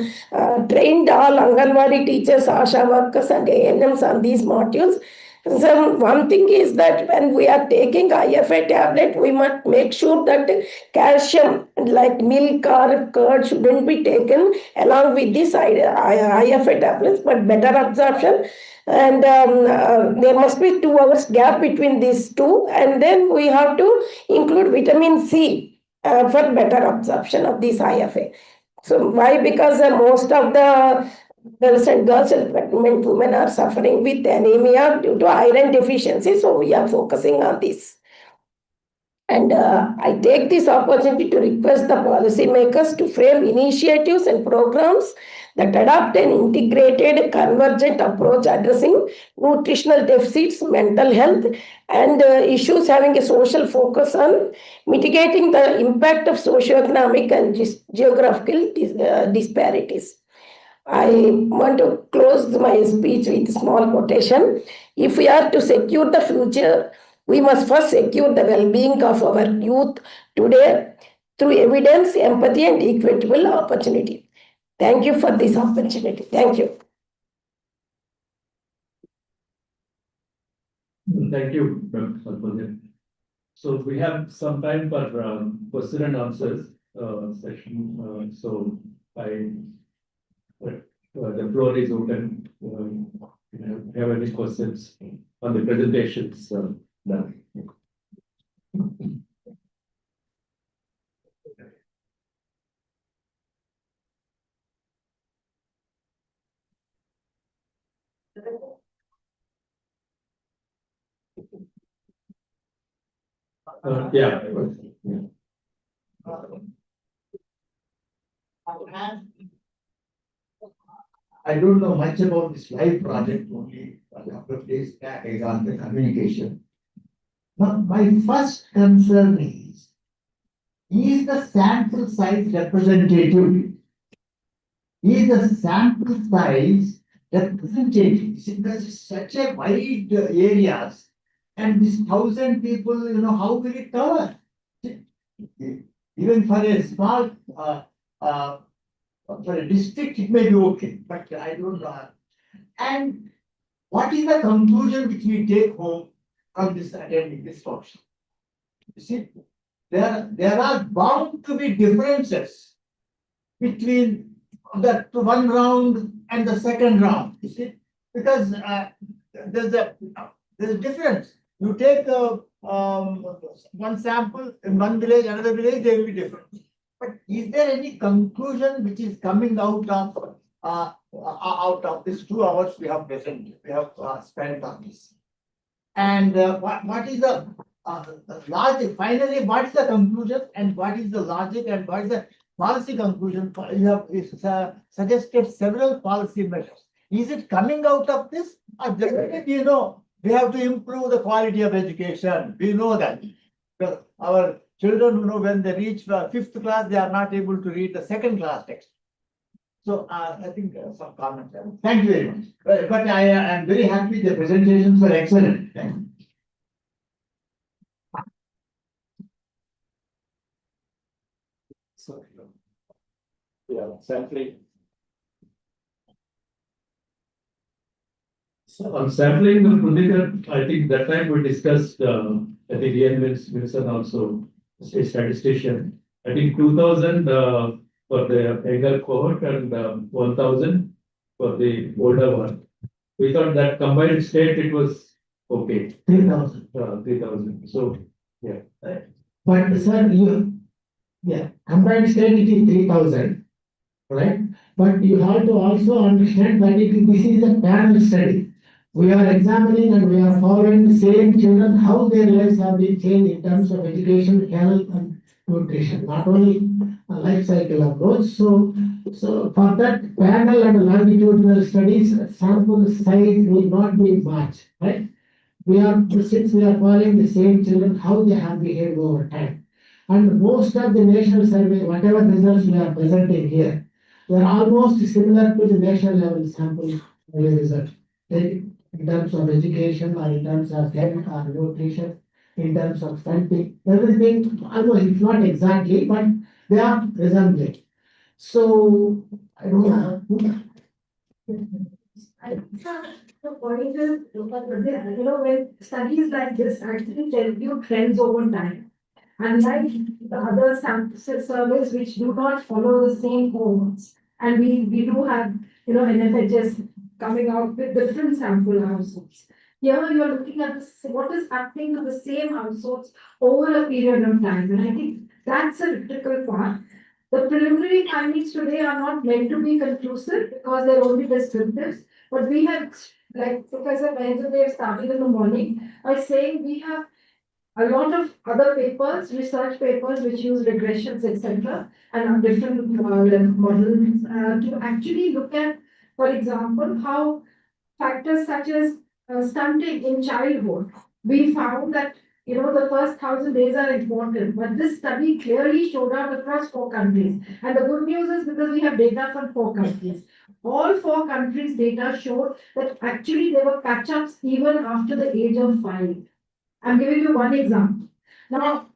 trained all Anganwadi teachers, ASHA workers, and ANMs on these modules. So one thing is that when we are taking IFA tablet, we must make sure that calcium like milk or curd shouldn't be taken along with this IFA tablets, but better absorption. And there must be 2 hours gap between these two. And then we have to include vitamin C for better absorption of this IFA. So why? Because most of the girls and pregnant women are suffering with anemia due to iron deficiency. So we are focusing on this. And I take this opportunity to request the policymakers to frame initiatives and programs that adopt an integrated, convergent approach addressing nutritional deficits, mental health, and issues having a social focus on mitigating the impact of socioeconomic and geographical disparities. I want to close my speech with a small quotation. If we are to secure the future, we must first secure the well-being of our youth today through evidence, empathy, and equitable opportunity. Thank you for this opportunity. Thank you. Thank you, Dr. Sultania. So we have some time for question and answers session. So the floor is open. If you have any questions on the presentations done. Yeah. I don't know much about this live project, only a couple of days back I got the communication. Now, my first concern is the sample size representative? Is the sample size representative? Because it's such a wide areas, and this 1,000 people, how will it cover? Even for a small, for a district, it may be okay, but I don't know. And what is the conclusion which we take home from this attending this function? You see, there are bound to be differences between the one round and the second round. You see, because there's a difference. You take one sample in one village, another village, they will be different. But is there any conclusion which is coming out of this 2 hours we have spent on this? And what is the logic? Finally, what is the conclusion and what is the logic and what is the policy conclusion? You have suggested several policy measures. Is it coming out of this? Or definitely, we have to improve the quality of education. We know that. Because our children, when they reach 5th class, they are not able to read the 2nd class text. So I think some comments. Thank you very much. But I am very happy. The presentations were excellent. Thank you. Yeah, sampling. So on sampling the Pradikar, I think that time we discussed, I think Ian Wilson also, a statistician. I think 2,000 for the younger cohort and 1,000 for the older one. We thought that combined state it was okay. 3,000. 3,000. So yeah. But sir, combined state it is 3,000, right? But you have to also understand that this is a panel study. We are examining and we are following the same children, how their lives have been changed in terms of education, health, and nutrition, not only a life cycle approach. So for that panel and longitudinal studies, sample size will not be much, right? Since we are following the same children, how they have behaved over time. And most of the national survey, whatever results we are presenting here, they are almost similar to the national level sample result. In terms of education or in terms of health or nutrition, in terms of funding, everything, almost it's not exactly, but they are resembling. So I don't know. The point is, when studies like this actually tell you trends over time. Unlike the other sample surveys which do not follow the same cohorts. And we do have, NFHS coming out with different sample households. Here you are looking at what is happening to the same households over a period of time. And I think that's a critical part. The preliminary findings today are not meant to be conclusive because they're only descriptive. But we have, like Professor Mahendra started in the morning by saying we have a lot of other papers, research papers which use regressions, etc., and are different models to actually look at, for example, how factors such as stunting in childhood. We found that the first 1,000 days are important, but this study clearly showed up across 4 countries. And the good news is because we have data from 4 countries. All 4 countries' data showed that actually there were catch-ups even after the age of 5. I'm giving you one example. Now,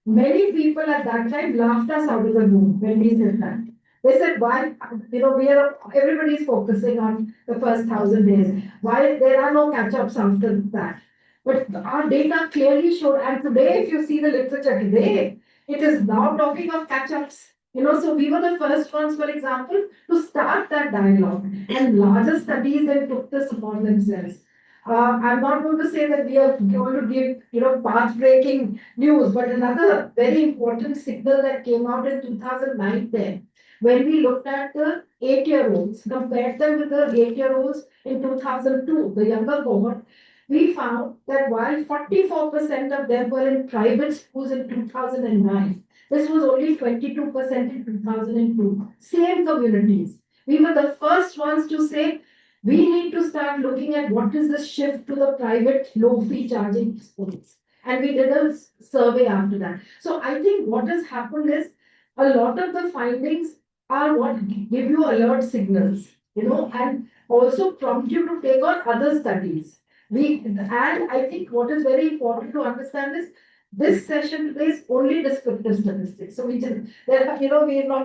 many people at that time laughed us out of the room when we said that. They said, why, everybody's focusing on the first 1,000 days. Why there are no catch-ups after that? But our data clearly showed, and today, if you see the literature today, it is now talking of catch-ups. So we were the first ones, for example, to start that dialogue. And larger studies then took this upon themselves. I'm not going to say that we are going to give, path-breaking news, but another very important signal that came out in 2009 when we looked at the 8-year-olds, compared them with the 8-year-olds in 2002, the younger cohort, we found that while 44% of them were in private schools in 2009, this was only 22% in 2002. Same communities. We were the first ones to say, we need to start looking at what is the shift to the private low-fee charging schools. And we did a survey after that. So I think what has happened is a lot of the findings are what give you alert signals, and also prompt you to take on other studies. And I think what is very important to understand is this session today is only descriptive statistics. So we are not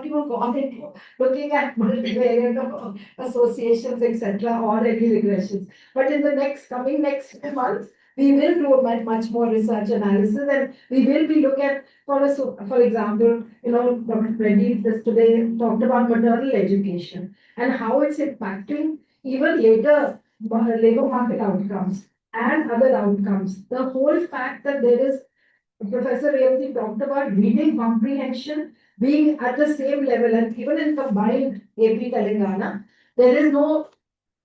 even gone into looking at multivariate associations, etc., or any regressions. But in the next 2 months, we will do a much more research analysis, and we will be looking at, for example, Dr. Reddy just today talked about maternal education and how it's impacting even later labor market outcomes and other outcomes. The whole fact that there is Professor Wesley talked about reading comprehension being at the same level, and even in combined AP Telangana, there is no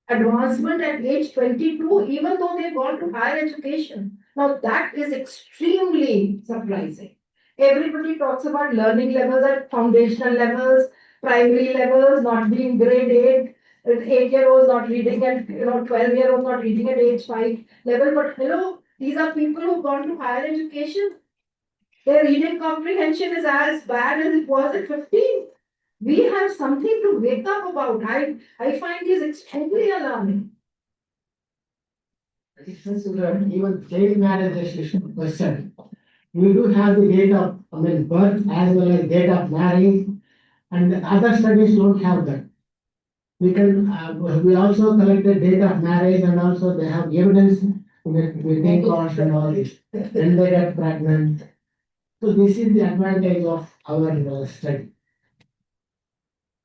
advancement at age 22, even though they've gone to higher education. Now, that is extremely surprising. Everybody talks about learning levels at foundational levels, primary levels, not being grade 8, 8-year-olds not reading at, 12-year-olds not reading at age 5 level. But hello, these are people who've gone to higher education. Their reading comprehension is as bad as it was at 15. We have something to wake up about. I find this extremely alarming. Even child marriage is question. We do have the date of, birth as well as date of marriage, and other studies don't have that. We also collected data of marriage, and also they have evidence with cost and all this. Then they get pregnant. So this is the advantage of our study.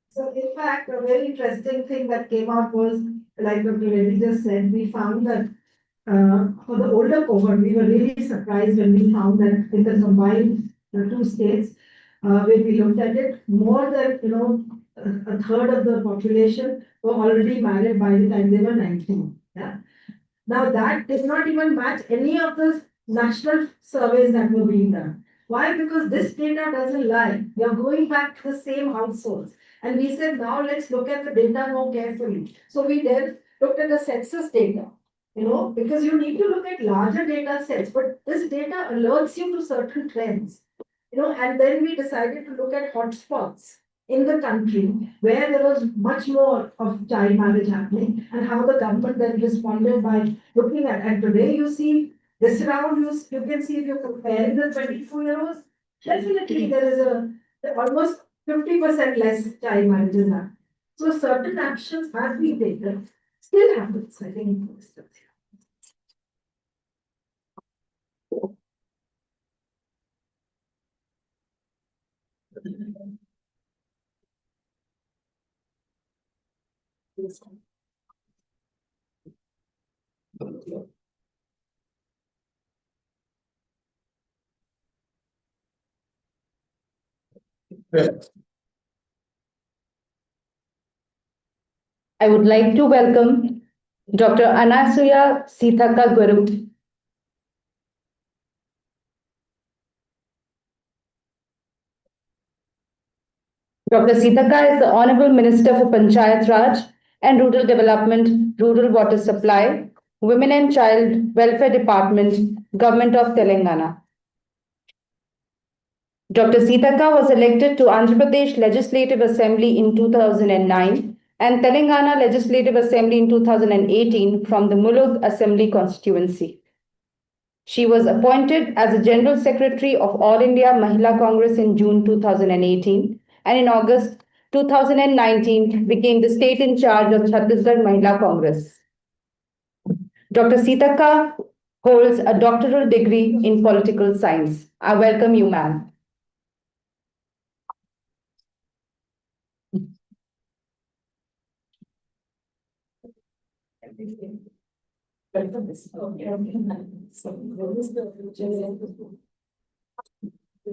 So in fact, a very interesting thing that came out was, like Dr. Reddy just said, we found that for the older cohort, we were really surprised when we found that in the combined 2 states, when we looked at it, more than a third of the population were already married by the time they were 19. Yeah. Now that did not even match any of the national surveys that were being done. Why? Because this data doesn't lie. We are going back to the same households. And we said, now let's look at the data more carefully. So we then looked at the census data, because you need to look at larger data sets, but this data alerts you to certain trends, and then we decided to look at hotspots in the country where there was much more of child marriage happening and how the government then responded by looking at. And today you see this round, you can see if you're comparing the 24-year-olds, definitely there is almost 50% less child marriages now. So certain actions have been taken. Still happens, I think. I would like to welcome Dr. Anasuya Seethakka Guru. Dr. Seethakka is the Honorable Minister for Panchayat Raj and Rural Development, Rural Water Supply, Women and Child Welfare Department, Government of Telangana. Dr. Seethakka was elected to Andhra Pradesh Legislative Assembly in 2009 and Telangana Legislative Assembly in 2018 from the Mulud Assembly constituency. She was appointed as the General Secretary of All India Mahila Congress in June 2018 and in August 2019 became the state in charge of Chhattisgarh Mahila Congress. Dr. Seethakka holds a doctoral degree in political science. I welcome you, ma'am.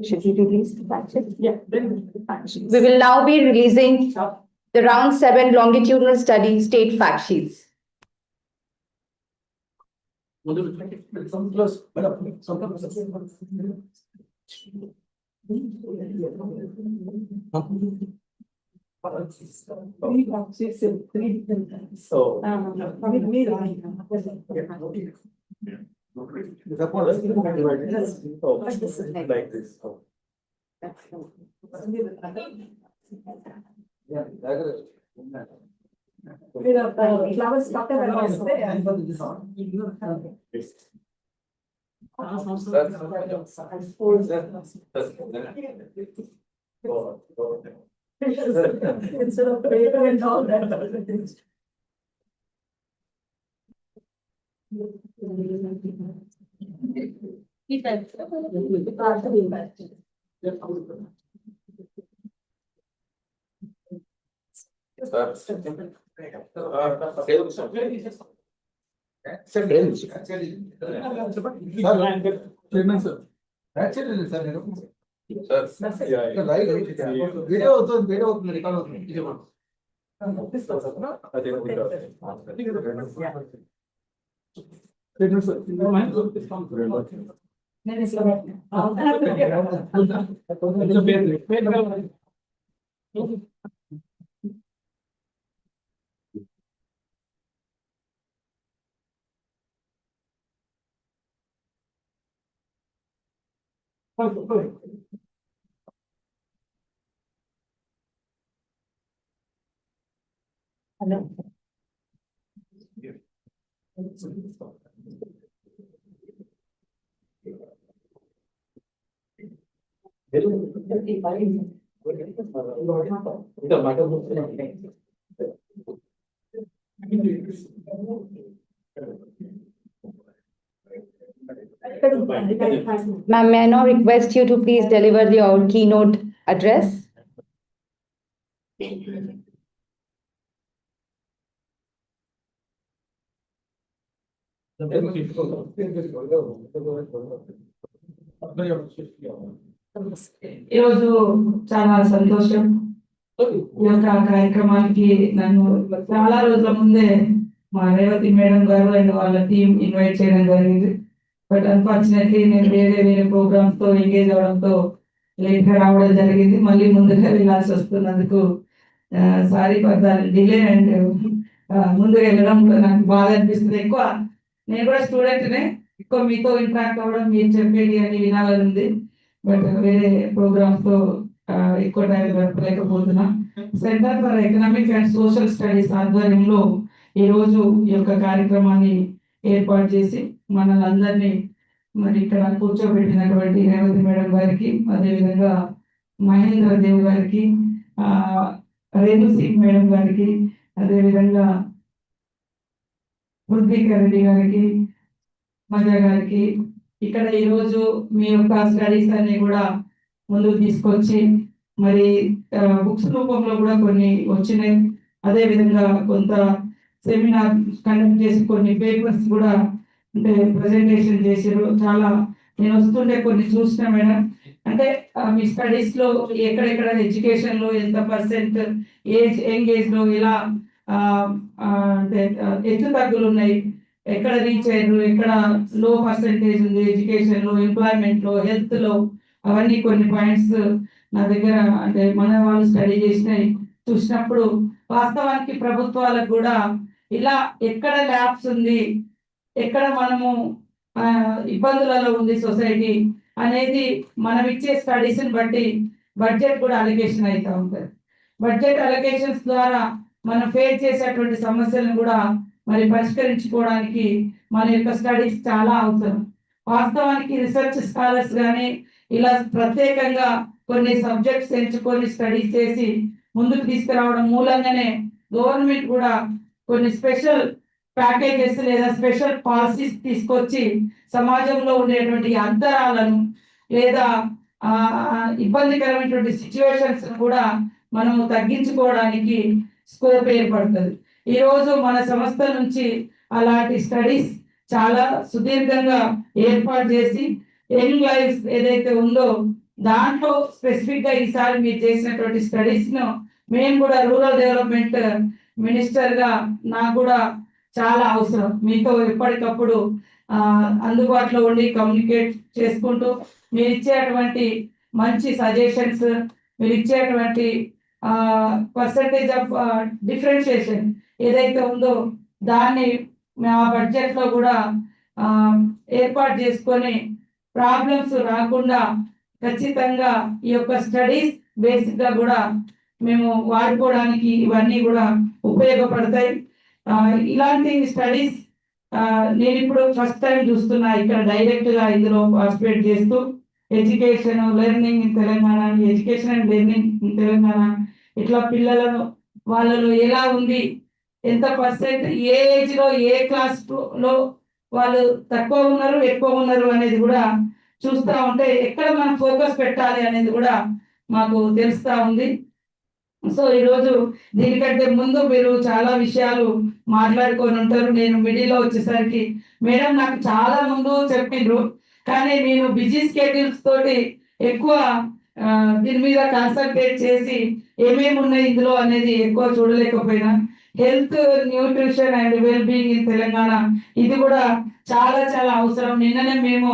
Should we release the fact sheet? Yeah. We will now be releasing the round 7 longitudinal study state fact sheets. So. Like this. Flowers instead of paper and all that. Ma'am, may I now request you to please deliver your keynote address? ఈరోజు చాలా సంతోషం ఈ యొక్క కార్యక్రమానికి నన్ను చాలా రోజుల ముందే మా రేవతి మేడం గారు అండ్ వాళ్ళ టీం ఇన్వైట్ చేయడం జరిగింది. బట్ అన్ఫార్చునేట్లీ నేను వేరే ప్రోగ్రామ్స్ తో ఎంగేజ్ అవడంతో లేట్ గా రావడం జరిగింది. మళ్ళీ ముందుగా వెళ్ళాల్సి వస్తున్నందుకు sorry for the delay and ముందుగా వెళ్ళడం నాకు బాధ అనిపిస్తుంది. ఎక్కువ నేను కూడా స్టూడెంట్నే, ఎక్కువ మీతో ఇంటరాక్ట్ అవ్వడం, మీరు చెప్పేది అని వినాలని ఉంది. బట్ వేరే ప్రోగ్రామ్స్ తో ఎక్కువ టైం గడపలేకపోతున్నా. Centre for economic and social studies ఆధ్వర్యంలో ఈ రోజు ఈ యొక్క కార్యక్రమాన్ని ఏర్పాటు చేసి మనల్ని అందరినీ మరి ఇక్కడ కూర్చోబెట్టినటువంటి రేవతి మేడం గారికి, అదేవిధంగా మహేంద్ర దేవ్ గారికి, రేణు సింగ్ మేడం గారికి, అదేవిధంగా రెడ్డి గారికి, మజా గారికి, ఇక్కడ ఈరోజు మీ యొక్క స్టడీస్ అన్ని కూడా ముందుకు తీసుకొచ్చి మరి బుక్స్ రూపంలో కూడా కొన్ని వచ్చినాయి. అదే విధంగా కొంత సెమినార్ కండక్ట్ చేసి కొన్ని పేపర్స్ కూడా అంటే ప్రజెంటేషన్ చేసారు. చాలా నేను వస్తుంటే కొన్ని చూసిన మేడం. అంటే మీ స్టడీస్ లో ఎక్కడెక్కడ ఎడ్యుకేషన్ లో ఎంత పర్సెంట్ యంగ్ ఏజ్ లో ఎలా అంటే హెచ్చు తగ్గులు ఉన్నాయి, ఎక్కడ రీచ్ అయ్యారు, ఎక్కడ లో పర్సెంటేజ్ ఉంది ఎడ్యుకేషన్ లో, ఎంప్లాయ్మెంట్ లో, హెల్త్ లో, అవన్నీ కొన్ని పాయింట్స్ నా దగ్గర అంటే మన వాళ్ళు స్టడీ చేసినాయి చూసినప్పుడు వాస్తవానికి ప్రభుత్వాలకు కూడా ఇలా ఎక్కడ ల్యాబ్స్ ఉంది, ఎక్కడ మనము ఇబ్బందులలో ఉంది సొసైటీ అనేది మనం ఇచ్చే స్టడీస్ని బట్టి బడ్జెట్ కూడా అలొకేషన్ అవుతూ ఉంటుంది. బడ్జెట్ అలొకేషన్స్ ద్వారా మనం ఫేస్ చేసేటువంటి సమస్యలను కూడా మరి పరిష్కరించుకోవడానికి మన యొక్క స్టడీస్ చాలా అవసరం. వాస్తవానికి రీసెర్చ్ స్కాలర్స్ కానీ ఇలా ప్రత్యేకంగా కొన్ని సబ్జెక్ట్స్ ఎంచుకొని స్టడీస్ చేసి ముందుకు తీసుకురావడం మూలంగానే గవర్నమెంట్ కూడా కొన్ని స్పెషల్ ప్యాకేజెస్ లేదా స్పెషల్ పాలసీస్ తీసుకొచ్చి సమాజంలో ఉండేటువంటి అంతరాలను లేదా ఇబ్బందికరమైనటువంటి సిచ్యువేషన్స్ కూడా మనము తగ్గించుకోవడానికి స్కోప్ ఏర్పడుతుంది. ఈరోజు మన సంస్థ నుంచి అలాంటి స్టడీస్ చాలా సుదీర్ఘంగా ఏర్పాటు చేసి యంగ్ లైఫ్ ఏదైతే ఉందో దాంట్లో స్పెసిఫిక్ గా ఈసారి మీరు చేసినటువంటి స్టడీస్ ను మేము కూడా రూరల్ డెవలప్మెంట్ మినిస్టర్ గా నాకు కూడా చాలా అవసరం. మీతో ఎప్పటికప్పుడు అందుబాటులో ఉండి కమ్యూనికేట్ చేసుకుంటూ మీరు ఇచ్చేటువంటి మంచి సజెషన్స్, మీరు ఇచ్చేటువంటి పర్సంటేజ్ ఆఫ్ డిఫరెన్షియేషన్ ఏదైతే ఉందో దాన్ని మా బడ్జెట్ లో కూడా ఏర్పాటు చేసుకొని ప్రాబ్లమ్స్ రాకుండా ఖచ్చితంగా ఈ యొక్క స్టడీస్ బేసిక్ గా కూడా మేము వాడుకోవడానికి ఇవన్నీ కూడా ఉపయోగపడతాయి. ఇలాంటి స్టడీస్ నేను ఇప్పుడు ఫస్ట్ టైం చూస్తున్నా ఇక్కడ డైరెక్ట్ గా ఇందులో పార్టిసిపేట్ చేస్తూ education learning in Telangana, education and learning in Telangana, ఇట్లా పిల్లలను వాళ్ళలో ఎలా ఉంది, ఎంత పర్సెంట్ ఏ ఏజ్ లో ఏ క్లాస్ లో వాళ్ళు తక్కువ ఉన్నారు ఎక్కువ ఉన్నారు అనేది కూడా చూస్తూ ఉంటే ఎక్కడ మనం ఫోకస్ పెట్టాలి అనేది కూడా మాకు తెలుస్తూ ఉంది. సో ఈరోజు దీనికంటే ముందు మీరు చాలా విషయాలు మాట్లాడుకొని ఉంటారు. నేను మిడిల్లో వచ్చేసరికి మేడం నాకు చాలా ముందు చెప్పిండ్రు, కానీ నేను బిజీ స్కెడ్యూల్స్ తోటి ఎక్కువ దీని మీద కాన్సన్ట్రేట్ చేసి ఏమేమి ఉన్నాయి ఇందులో అనేది ఎక్కువ చూడలేకపోయినా health, nutrition and well being in Telangana ఇది కూడా చాలా చాలా అవసరం. నిన్ననే మేము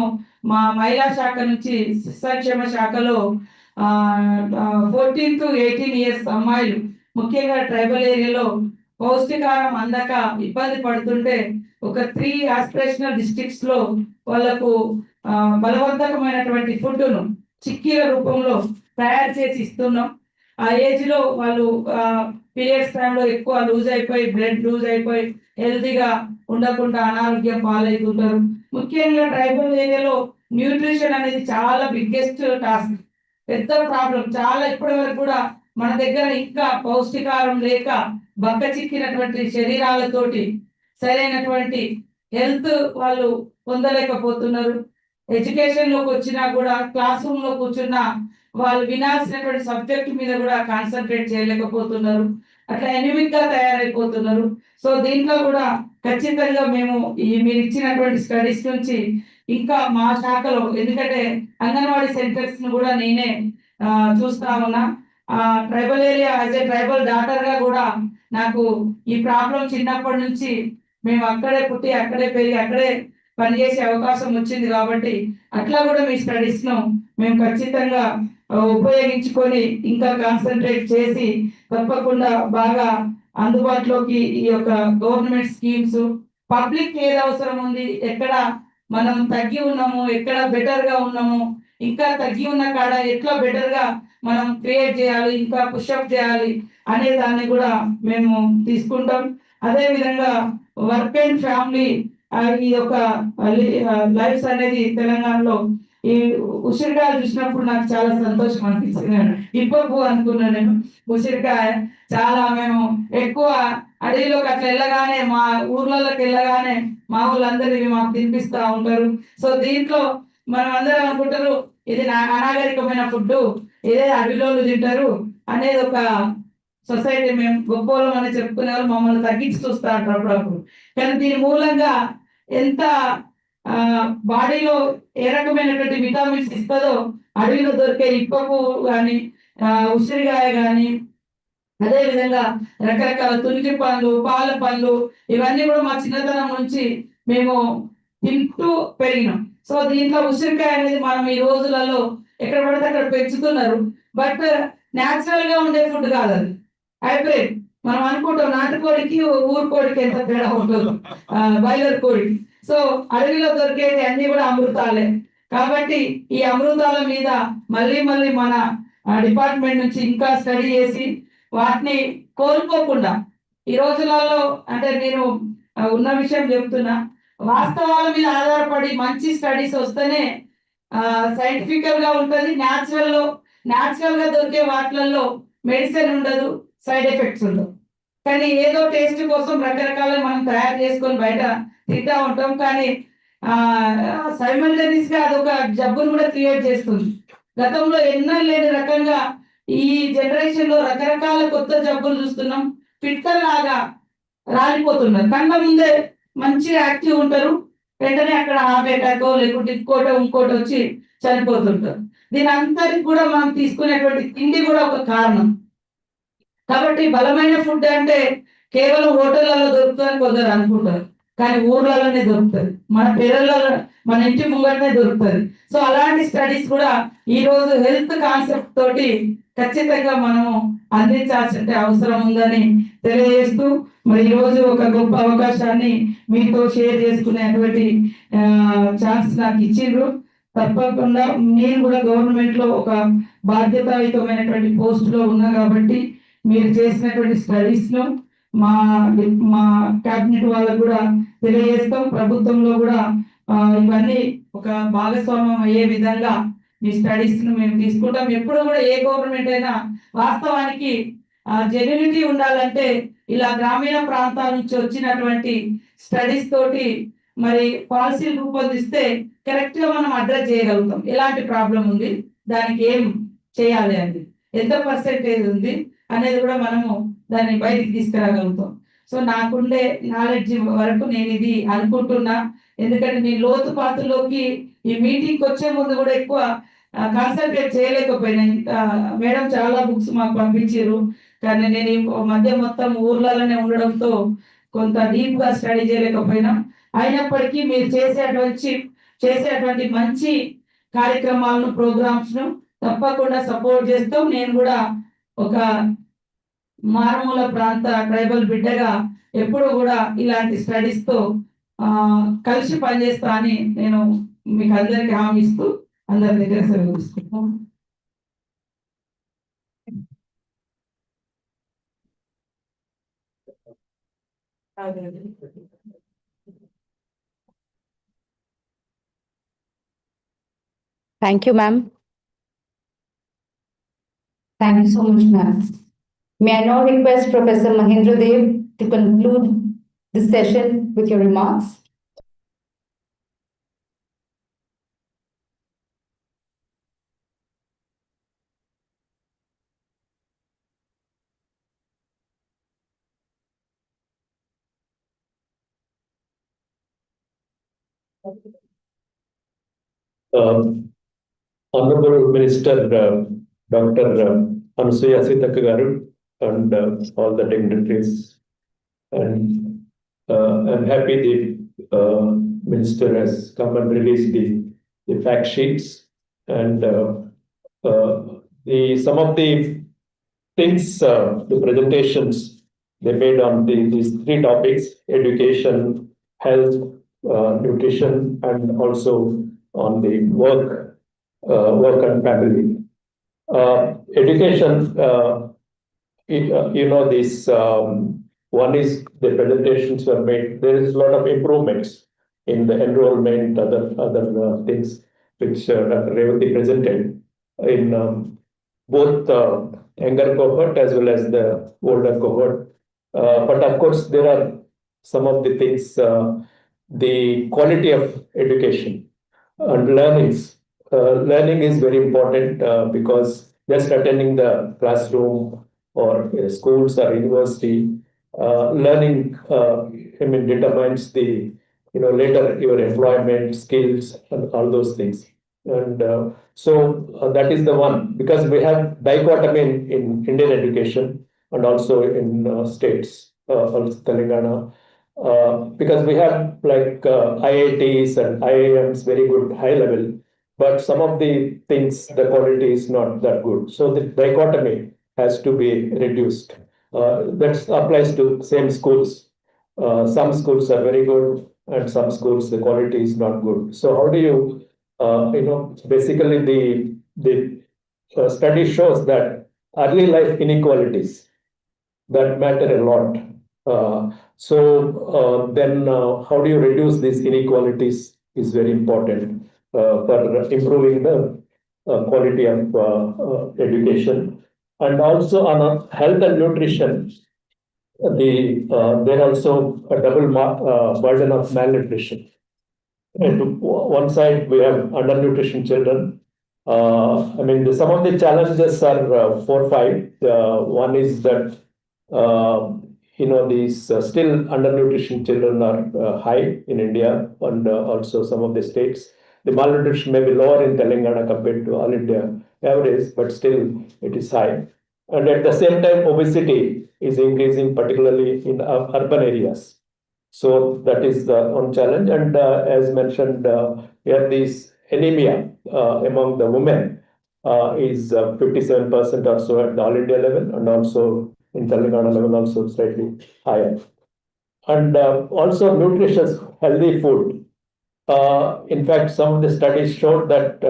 మా మహిళా శాఖ నుంచి సంక్షేమ శాఖలో 14 to 18 years అమ్మాయిలు ముఖ్యంగా ట్రైబల్ ఏరియాలో పౌష్టికాహారం అందక ఇబ్బంది పడుతుంటే ఒక 3 ఆస్పిరేషనల్ డిస్ట్రిక్ట్స్ లో వాళ్ళకు బలవంతకమైనటువంటి ఫుడ్ను చిక్కీల రూపంలో తయారు చేసి ఇస్తున్నాం. ఆ ఏజ్ లో వాళ్ళు పీరియడ్స్ టైంలో ఎక్కువ లూజ్ అయిపోయి బ్లడ్ లూజ్ అయిపోయి హెల్తీగా ఉండకుండా అనారోగ్యం పాలవుతుంటారు. ముఖ్యంగా ట్రైబల్ ఏరియాలో న్యూట్రిషన్ అనేది చాలా బిగ్గెస్ట్ టాస్క్, పెద్ద ప్రాబ్లం. చాలా ఇప్పటి వరకు కూడా మన దగ్గర ఇంకా పౌష్టికాహారం లేక బక్క చిక్కినటువంటి శరీరాలతోటి సరైనటువంటి హెల్త్ వాళ్ళు పొందలేకపోతున్నారు. ఎడ్యుకేషన్ లోకి వచ్చినా కూడా క్లాస్ రూమ్ లో కూర్చున్నా వాళ్ళు వినాల్సినటువంటి సబ్జెక్ట్ మీద కూడా కాన్సన్ట్రేట్ చేయలేకపోతున్నారు. అట్లా ఎనిమిక్ గా తయారైపోతున్నారు. సో దీంట్లో కూడా ఖచ్చితంగా మేము మీరు ఇచ్చినటువంటి స్టడీస్ నుంచి ఇంకా మా శాఖలో, ఎందుకంటే అంగన్వాడీ సెంటర్స్ ను కూడా నేనే చూస్తా ఉన్నా. Tribal area as a tribal daughter గా కూడా నాకు ఈ ప్రాబ్లం చిన్నప్పటి నుంచి మేము అక్కడే పుట్టి అక్కడే పెరిగి అక్కడే పనిచేసే అవకాశం వచ్చింది కాబట్టి అట్లా కూడా మీ స్టడీస్ ను మేము ఖచ్చితంగా ఉపయోగించుకొని ఇంకా కాన్సన్ట్రేట్ చేసి తప్పకుండా బాగా అందుబాటులోకి ఈ యొక్క గవర్నమెంట్ స్కీమ్స్, పబ్లిక్ ఏది అవసరం ఉంది, ఎక్కడ మనం తగ్గి ఉన్నాము, ఎక్కడ బెటర్ గా ఉన్నాము, ఇంకా తగ్గి ఉన్న కాడ ఎట్లా బెటర్ గా మనం క్రియేట్ చేయాలి, ఇంకా పుషప్ చేయాలి అనే దాన్ని కూడా మేము తీసుకుంటాం. అదే విధంగా వర్క్ అండ్ ఫ్యామిలీ ఈ యొక్క లైఫ్స్ అనేది తెలంగాణలో ఈ ఉసిరికాయ చూసినప్పుడు నాకు చాలా సంతోషం అనిపించింది. ఇప్పపు అనుకున్నాను నేను. ఉసిరికాయ చాలా మేము ఎక్కువ అడవిలోకి అట్లా వెళ్ళగానే మా ఊర్లలోకి వెళ్ళగానే మా ఊళ్ళందరూ ఇవి మాకు తినిపిస్తూ ఉంటారు. సో దీంట్లో మనం అందరం అనుకుంటారు ఇది అనాగరికమైన ఫుడ్, ఇదే అడవిలో తింటారు అనేది ఒక సొసైటీ. మేము గొప్పలం అని చెప్పుకునే వాళ్ళు మమ్మల్ని తగ్గించి చూస్తూ ఉంటారు అప్పుడప్పుడు. కానీ దీని మూలంగా ఎంత బాడీలో ఏ రకమైనటువంటి విటామిన్స్ ఇస్తుందో అడవిలో దొరికే ఇప్పపు కానీ ఉసిరికాయ కానీ, అదే విధంగా రకరకాల తునికి పండ్లు, పాల పండ్లు, ఇవన్నీ కూడా మా చిన్నతనం నుంచి మేము తింటూ పెరిగినాం. సో దీంట్లో ఉసిరికాయ అనేది మనం ఈ రోజులలో ఎక్కడ పడితే అక్కడ పెంచుతున్నారు. బట్ న్యాచురల్ గా ఉండే ఫుడ్ కాదు, అది హైబ్రిడ్. మనం అనుకుంటాం నాటుకోడికి ఊరు కోడికి ఎంత తేడా ఉంటుంది, బాయిలర్ కోడికి. సో అడవిలో దొరికేది అన్ని కూడా అమృతాలే. కాబట్టి ఈ అమృతాల మీద మళ్ళీ మళ్ళీ మన డిపార్ట్మెంట్ నుంచి ఇంకా స్టడీ చేసి వాటిని కోల్పోకుండా ఈ రోజులలో, అంటే నేను ఉన్న విషయం చెప్తున్నా, వాస్తవాల మీద ఆధారపడి మంచి స్టడీస్ వస్తేనే సైంటిఫికల్ గా ఉంటుంది. న్యాచురల్ గా దొరికే వాటిలలో మెడిసిన్ ఉండదు, సైడ్ ఎఫెక్ట్స్ ఉండవు. కానీ ఏదో టేస్ట్ కోసం రకరకాల మనం తయారు చేసుకొని బయట తింటా ఉంటాం. కానీ సైమల్టేనియస్ గా అదొక జబ్బును కూడా క్రియేట్ చేస్తుంది. గతంలో ఎన్నో లేని రకంగా ఈ జనరేషన్ లో రకరకాల కొత్త జబ్బులు చూస్తున్నాం. పిట్టల్లాగా రాలిపోతున్నారు. కళ్ళ ముందే మంచి యాక్టివ్ ఉంటారు, వెంటనే అక్కడ హార్ట్ అటాక్ లేకుంటే ఇంకోటి వచ్చి చనిపోతుంటారు. దీని అంతటికి కూడా మనం తీసుకునేటువంటి తిండి కూడా ఒక కారణం. కాబట్టి బలమైన ఫుడ్ అంటే కేవలం హోటళ్లలో దొరుకుతుందని కొందరు అనుకుంటారు, కానీ ఊర్లలోనే దొరుకుతుంది, మన పిల్లలలో మన ఇంటి ముంగటనే దొరుకుతుంది. సో అలాంటి స్టడీస్ కూడా ఈ రోజు హెల్త్ కాన్సెప్ట్ తోటి ఖచ్చితంగా మనము అందించాల్సిన అవసరం ఉందని తెలియజేస్తూ, మరి ఈ రోజు ఒక గొప్ప అవకాశాన్ని మీతో షేర్ చేసుకునేటువంటి ఛాన్స్ నాకు ఇచ్చిండ్రు. తప్పకుండా నేను కూడా గవర్నమెంట్ లో ఒక బాధ్యతాయుతమైనటువంటి పోస్ట్ లో ఉన్నా కాబట్టి మీరు చేసినటువంటి స్టడీస్ ను మా మా క్యాబినెట్ వాళ్ళకు కూడా తెలియజేస్తాం. ప్రభుత్వంలో కూడా ఇవన్నీ ఒక భాగస్వామ్యం అయ్యే విధంగా మీ స్టడీస్ ను మేము తీసుకుంటాం. ఎప్పుడు కూడా ఏ గవర్నమెంట్ అయినా వాస్తవానికి జెన్యూనిటీ ఉండాలంటే ఇలా గ్రామీణ ప్రాంతాల నుంచి వచ్చినటువంటి స్టడీస్ తోటి మరి పాలసీలు రూపొందిస్తే కరెక్ట్ గా మనం అడ్రస్ చేయగలుగుతాం. ఎలాంటి ప్రాబ్లం ఉంది, దానికి ఏం చేయాలి అని, ఎంత పర్సెంటేజ్ ఉంది అనేది కూడా మనము దాన్ని బయటికి తీసుకురాగలుగుతాం. సో నాకుండే నాలెడ్జ్ వరకు నేను ఇది అనుకుంటున్నా. ఎందుకంటే నేను లోతుపాతుల్లోకి ఈ మీటింగ్కి వచ్చే ముందు కూడా ఎక్కువ కాన్సన్ట్రేట్ చేయలేకపోయినా. మేడం చాలా బుక్స్ మాకు పంపించారు, కానీ నేను ఈ మధ్య మొత్తం ఊర్లలోనే ఉండడంతో కొంత డీప్ గా స్టడీ చేయలేకపోయినా. అయినప్పటికీ మీరు చేసేటువంటి మంచి కార్యక్రమాలను, ప్రోగ్రామ్స్ ను తప్పకుండా సపోర్ట్ చేస్తాం. నేను కూడా ఒక మారుమూల ప్రాంత ట్రైబల్ బిడ్డగా ఎప్పుడు కూడా ఇలాంటి స్టడీస్ తో కలిసి పనిచేస్తా అని నేను మీకు అందరికి హామీ ఇస్తూ అందరి దగ్గర సెలవు తీసుకుంటాం. Thank you, ma'am. Thank you so much, ma'am. May I now request Professor Mahendra Dev to conclude this session with your remarks? Honorable Minister Dr. Anasuya Seethakka garu and all the dignitaries, and I'm happy the Minister has come and released the fact sheets, and some of the things, the presentations they made on these three topics: education, health, nutrition, and also on the work and family. Education, this one is the presentations were made. There is a lot of improvements in the enrollment, other things which Dr. Revati presented in both younger cohort as well as the older cohort. But of course, there are some of the things, the quality of education and learnings. Learning is very important because just attending the classroom or schools or university, learning, determines the, later your employment skills and all those things. And that is the one, because we have dichotomy in Indian education and also in states, also Telangana. Because we have like IITs and IIMs, very good high level, but some of the things, the quality is not that good. So the dichotomy has to be reduced. That applies to same schools. Some schools are very good, and some schools the quality is not good. So how do you, basically the study shows that early life inequalities that matter a lot. Then how do you reduce these inequalities is very important for improving the quality of education. And also on health and nutrition, there also a double burden of malnutrition. And to one side, we have undernutrition children. Some of the challenges are four, five. One is that these still undernutrition children are high in India and also some of the states. The malnutrition may be lower in Telangana compared to all India average, but still it is high. And at the same time, obesity is increasing, particularly in urban areas. So that is one challenge. And as mentioned, we have this anemia among the women is 57% or so at the all India level, and also in Telangana level also slightly higher. And also nutritious, healthy food. In fact, some of the studies showed that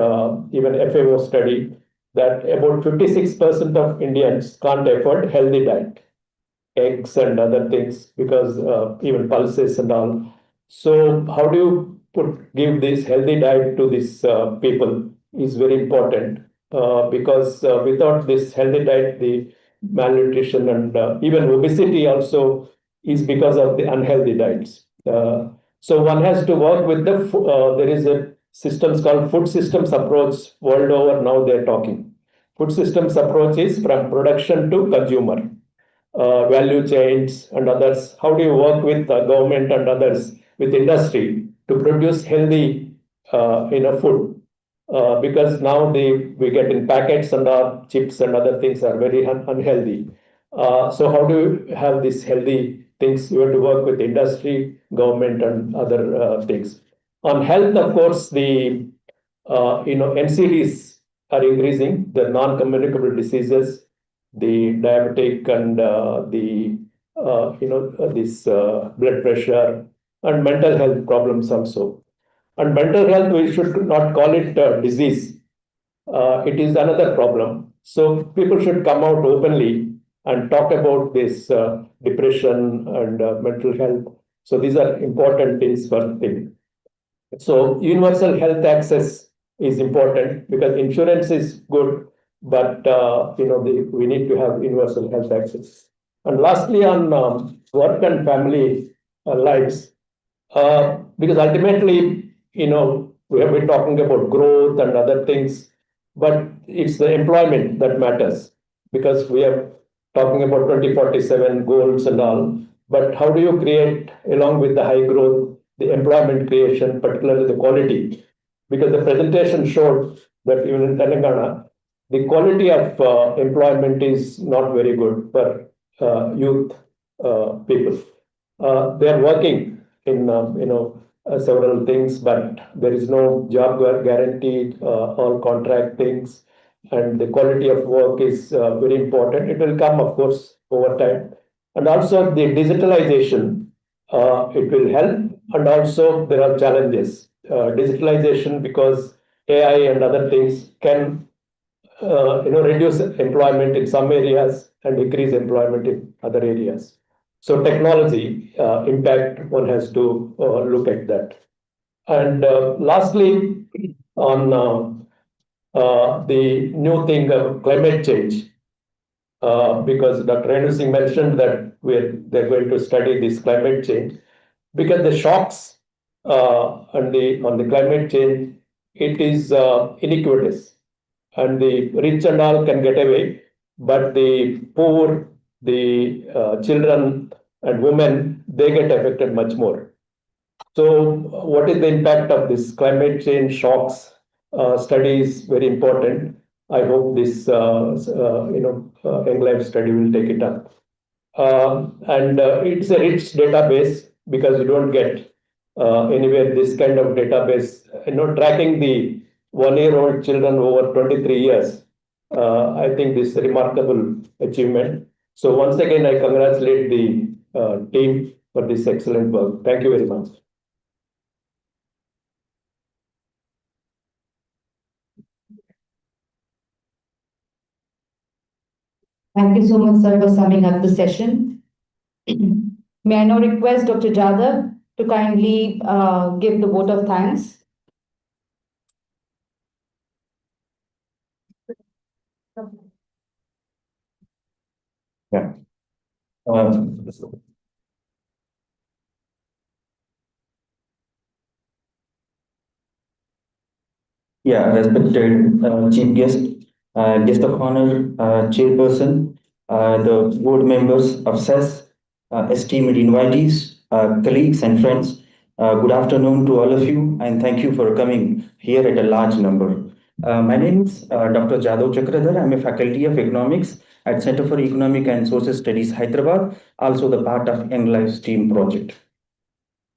even FAO study that about 56% of Indians can't afford healthy diet, eggs and other things, because even pulses and all. So how do you give this healthy diet to these people is very important, because without this healthy diet, the malnutrition and even obesity also is because of the unhealthy diets. So one has to work with there is a systems called food systems approach world over. Now they're talking. Food systems approach is from production to consumer. Value chains and others. How do you work with government and others, with industry, to produce healthy food? Because now we get in packets and our chips and other things are very unhealthy. So how do you have these healthy things? You have to work with industry, government, and other things. On health, of course, the NCDs are increasing, the non-communicable diseases, the diabetic and this blood pressure and mental health problems also. And mental health, we should not call it a disease. It is another problem. So people should come out openly and talk about this depression and mental health. So these are important things for things. So universal health access is important, because insurance is good, but we need to have universal health access. And lastly, on work and family lives, because ultimately, we have been talking about growth and other things, but it's the employment that matters, because we are talking about 2047 goals and all. But how do you create, along with the high growth, the employment creation, particularly the quality? Because the presentation showed that even in Telangana, the quality of employment is not very good for youth people. They are working in several things, but there is no job guaranteed, all contract things, and the quality of work is very important. It will come, of course, over time. And also the digitalization, it will help, and also there are challenges. Digitalization, because AI and other things can reduce employment in some areas and increase employment in other areas. So technology impact, one has to look at that. And lastly, on the new thing of climate change. because Dr. Renu Singh mentioned that they're going to study this climate change, because the shocks on the climate change, it is iniquitous, and the rich and all can get away, but the poor, the children and women, they get affected much more. So, what is the impact of this climate change shocks? Study is very important. I hope this Young Life study will take it up. And it's a rich database, because you don't get anywhere this kind of database. Tracking the 1-year-old children over 23 years. I think this is a remarkable achievement. So once again, I congratulate the team for this excellent work. Thank you very much. Thank you so much, sir, for summing up the session. May I now request Dr. Jadhav to kindly give the vote of thanks. Yeah. Respected chief guest, guest of honor, chairperson, the board members of CESS, esteemed invitees, colleagues and friends. Good afternoon to all of you, and thank you for coming here at a large number. My name is Dr. Jadhav Chakradhar. I'm a faculty of economics at Center for Economic and Social Studies, Hyderabad, also the part of Young Life STEAM project.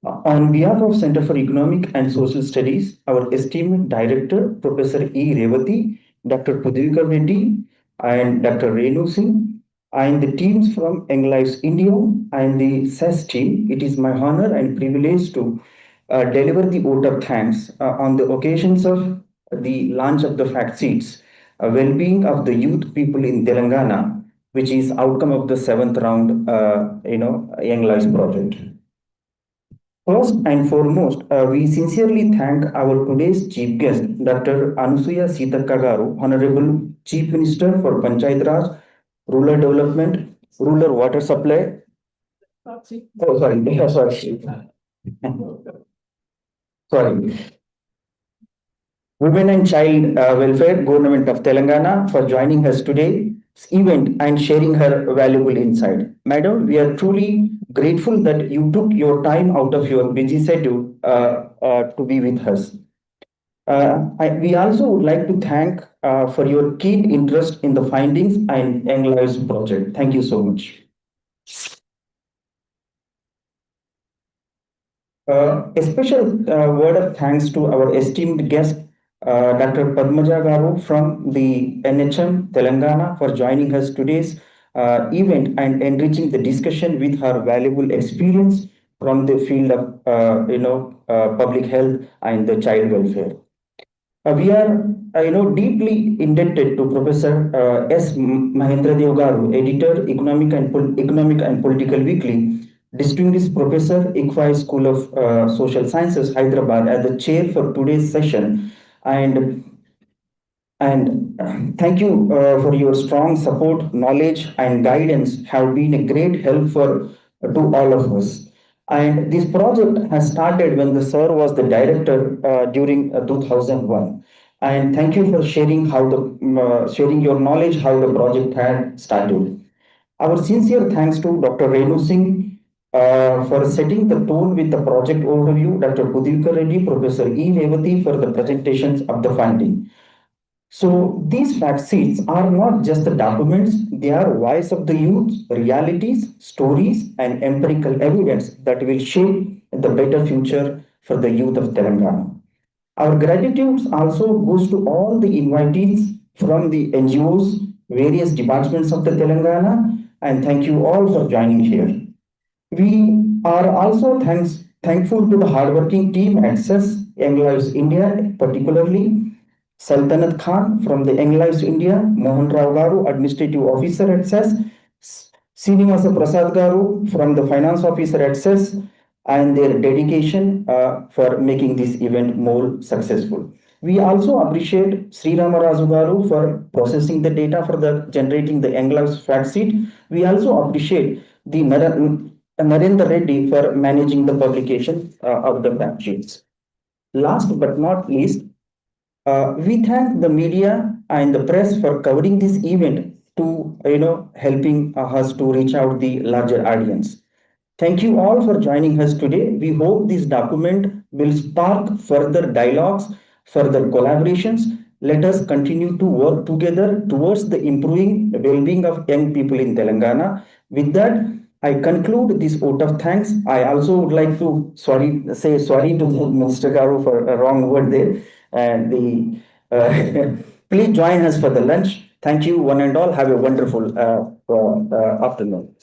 On behalf of Center for Economic and Social Studies, our esteemed director, Professor E. Revati, Dr. Pudvikar Reddy, and Dr. Renu Singh, and the teams from Young Lives India and the CESS team, it is my honor and privilege to deliver the vote of thanks on the occasions of the launch of the Factsheets, well-being of the youth people in Telangana, which is outcome of the 7th round, Young Lives project. First and foremost, we sincerely thank our today's chief guest, Dr. Anasuya Seethakka Garu, Honorable Chief Minister for Panchayat Raj, Rural Development, Rural Water Supply. Oh, sorry. Sorry. Women and Child Welfare, Government of Telangana, for joining us today event and sharing her valuable insight. Madam, we are truly grateful that you took your time out of your busy schedule to be with us. We also would like to thank for your keen interest in the findings and Young Lives project. Thank you so much. A special word of thanks to our esteemed guest, Dr. Padmaja Garu from the NHM Telangana, for joining us today's event and enriching the discussion with her valuable experience from the field of public health and the child welfare. We are deeply indebted to Professor S. Mahendra Dev Garu, editor, Economic and Political Weekly, distinguished professor, ICFI School of Social Sciences, Hyderabad, as the chair for today's session. And thank you for your strong support, knowledge, and guidance have been a great help to all of us. And this project has started when the sir was the director during 2001. And thank you for sharing sharing your knowledge how the project had started. Our sincere thanks to Dr. Renu Singh for setting the tone with the project overview, Dr. Pudvikar Reddy, Professor E. Revati for the presentations of the finding. So these fact sheets are not just the documents, they are voice of the youth, realities, stories, and empirical evidence that will shape the better future for the youth of Telangana. Our gratitude also goes to all the invitees from the NGOs, various departments of the Telangana, and thank you all for joining here. We are also thankful to the hardworking team at CESS, Young Lives India, particularly Sultana Khan from the Young Lives India, Mohan Rao Garu, Administrative Officer at CESS, Srinivasa Prasad Garu from the Finance Officer at CESS, and their dedication for making this event more successful. We also appreciate Sri Ramaraju Garu for processing the data for the generating the Young Lives fact sheet. We also appreciate the Narendra Reddy for managing the publication of the fact sheets. Last but not least, we thank the media and the press for covering this event to helping us to reach out the larger audience. Thank you all for joining us today. We hope this document will spark further dialogues, further collaborations. Let us continue to work together towards the improving well-being of young people in Telangana. With that, I conclude this vote of thanks. I also would like to say sorry to Mr. Garu for a wrong word there. And please join us for the lunch. Thank you, one and all. Have a wonderful afternoon.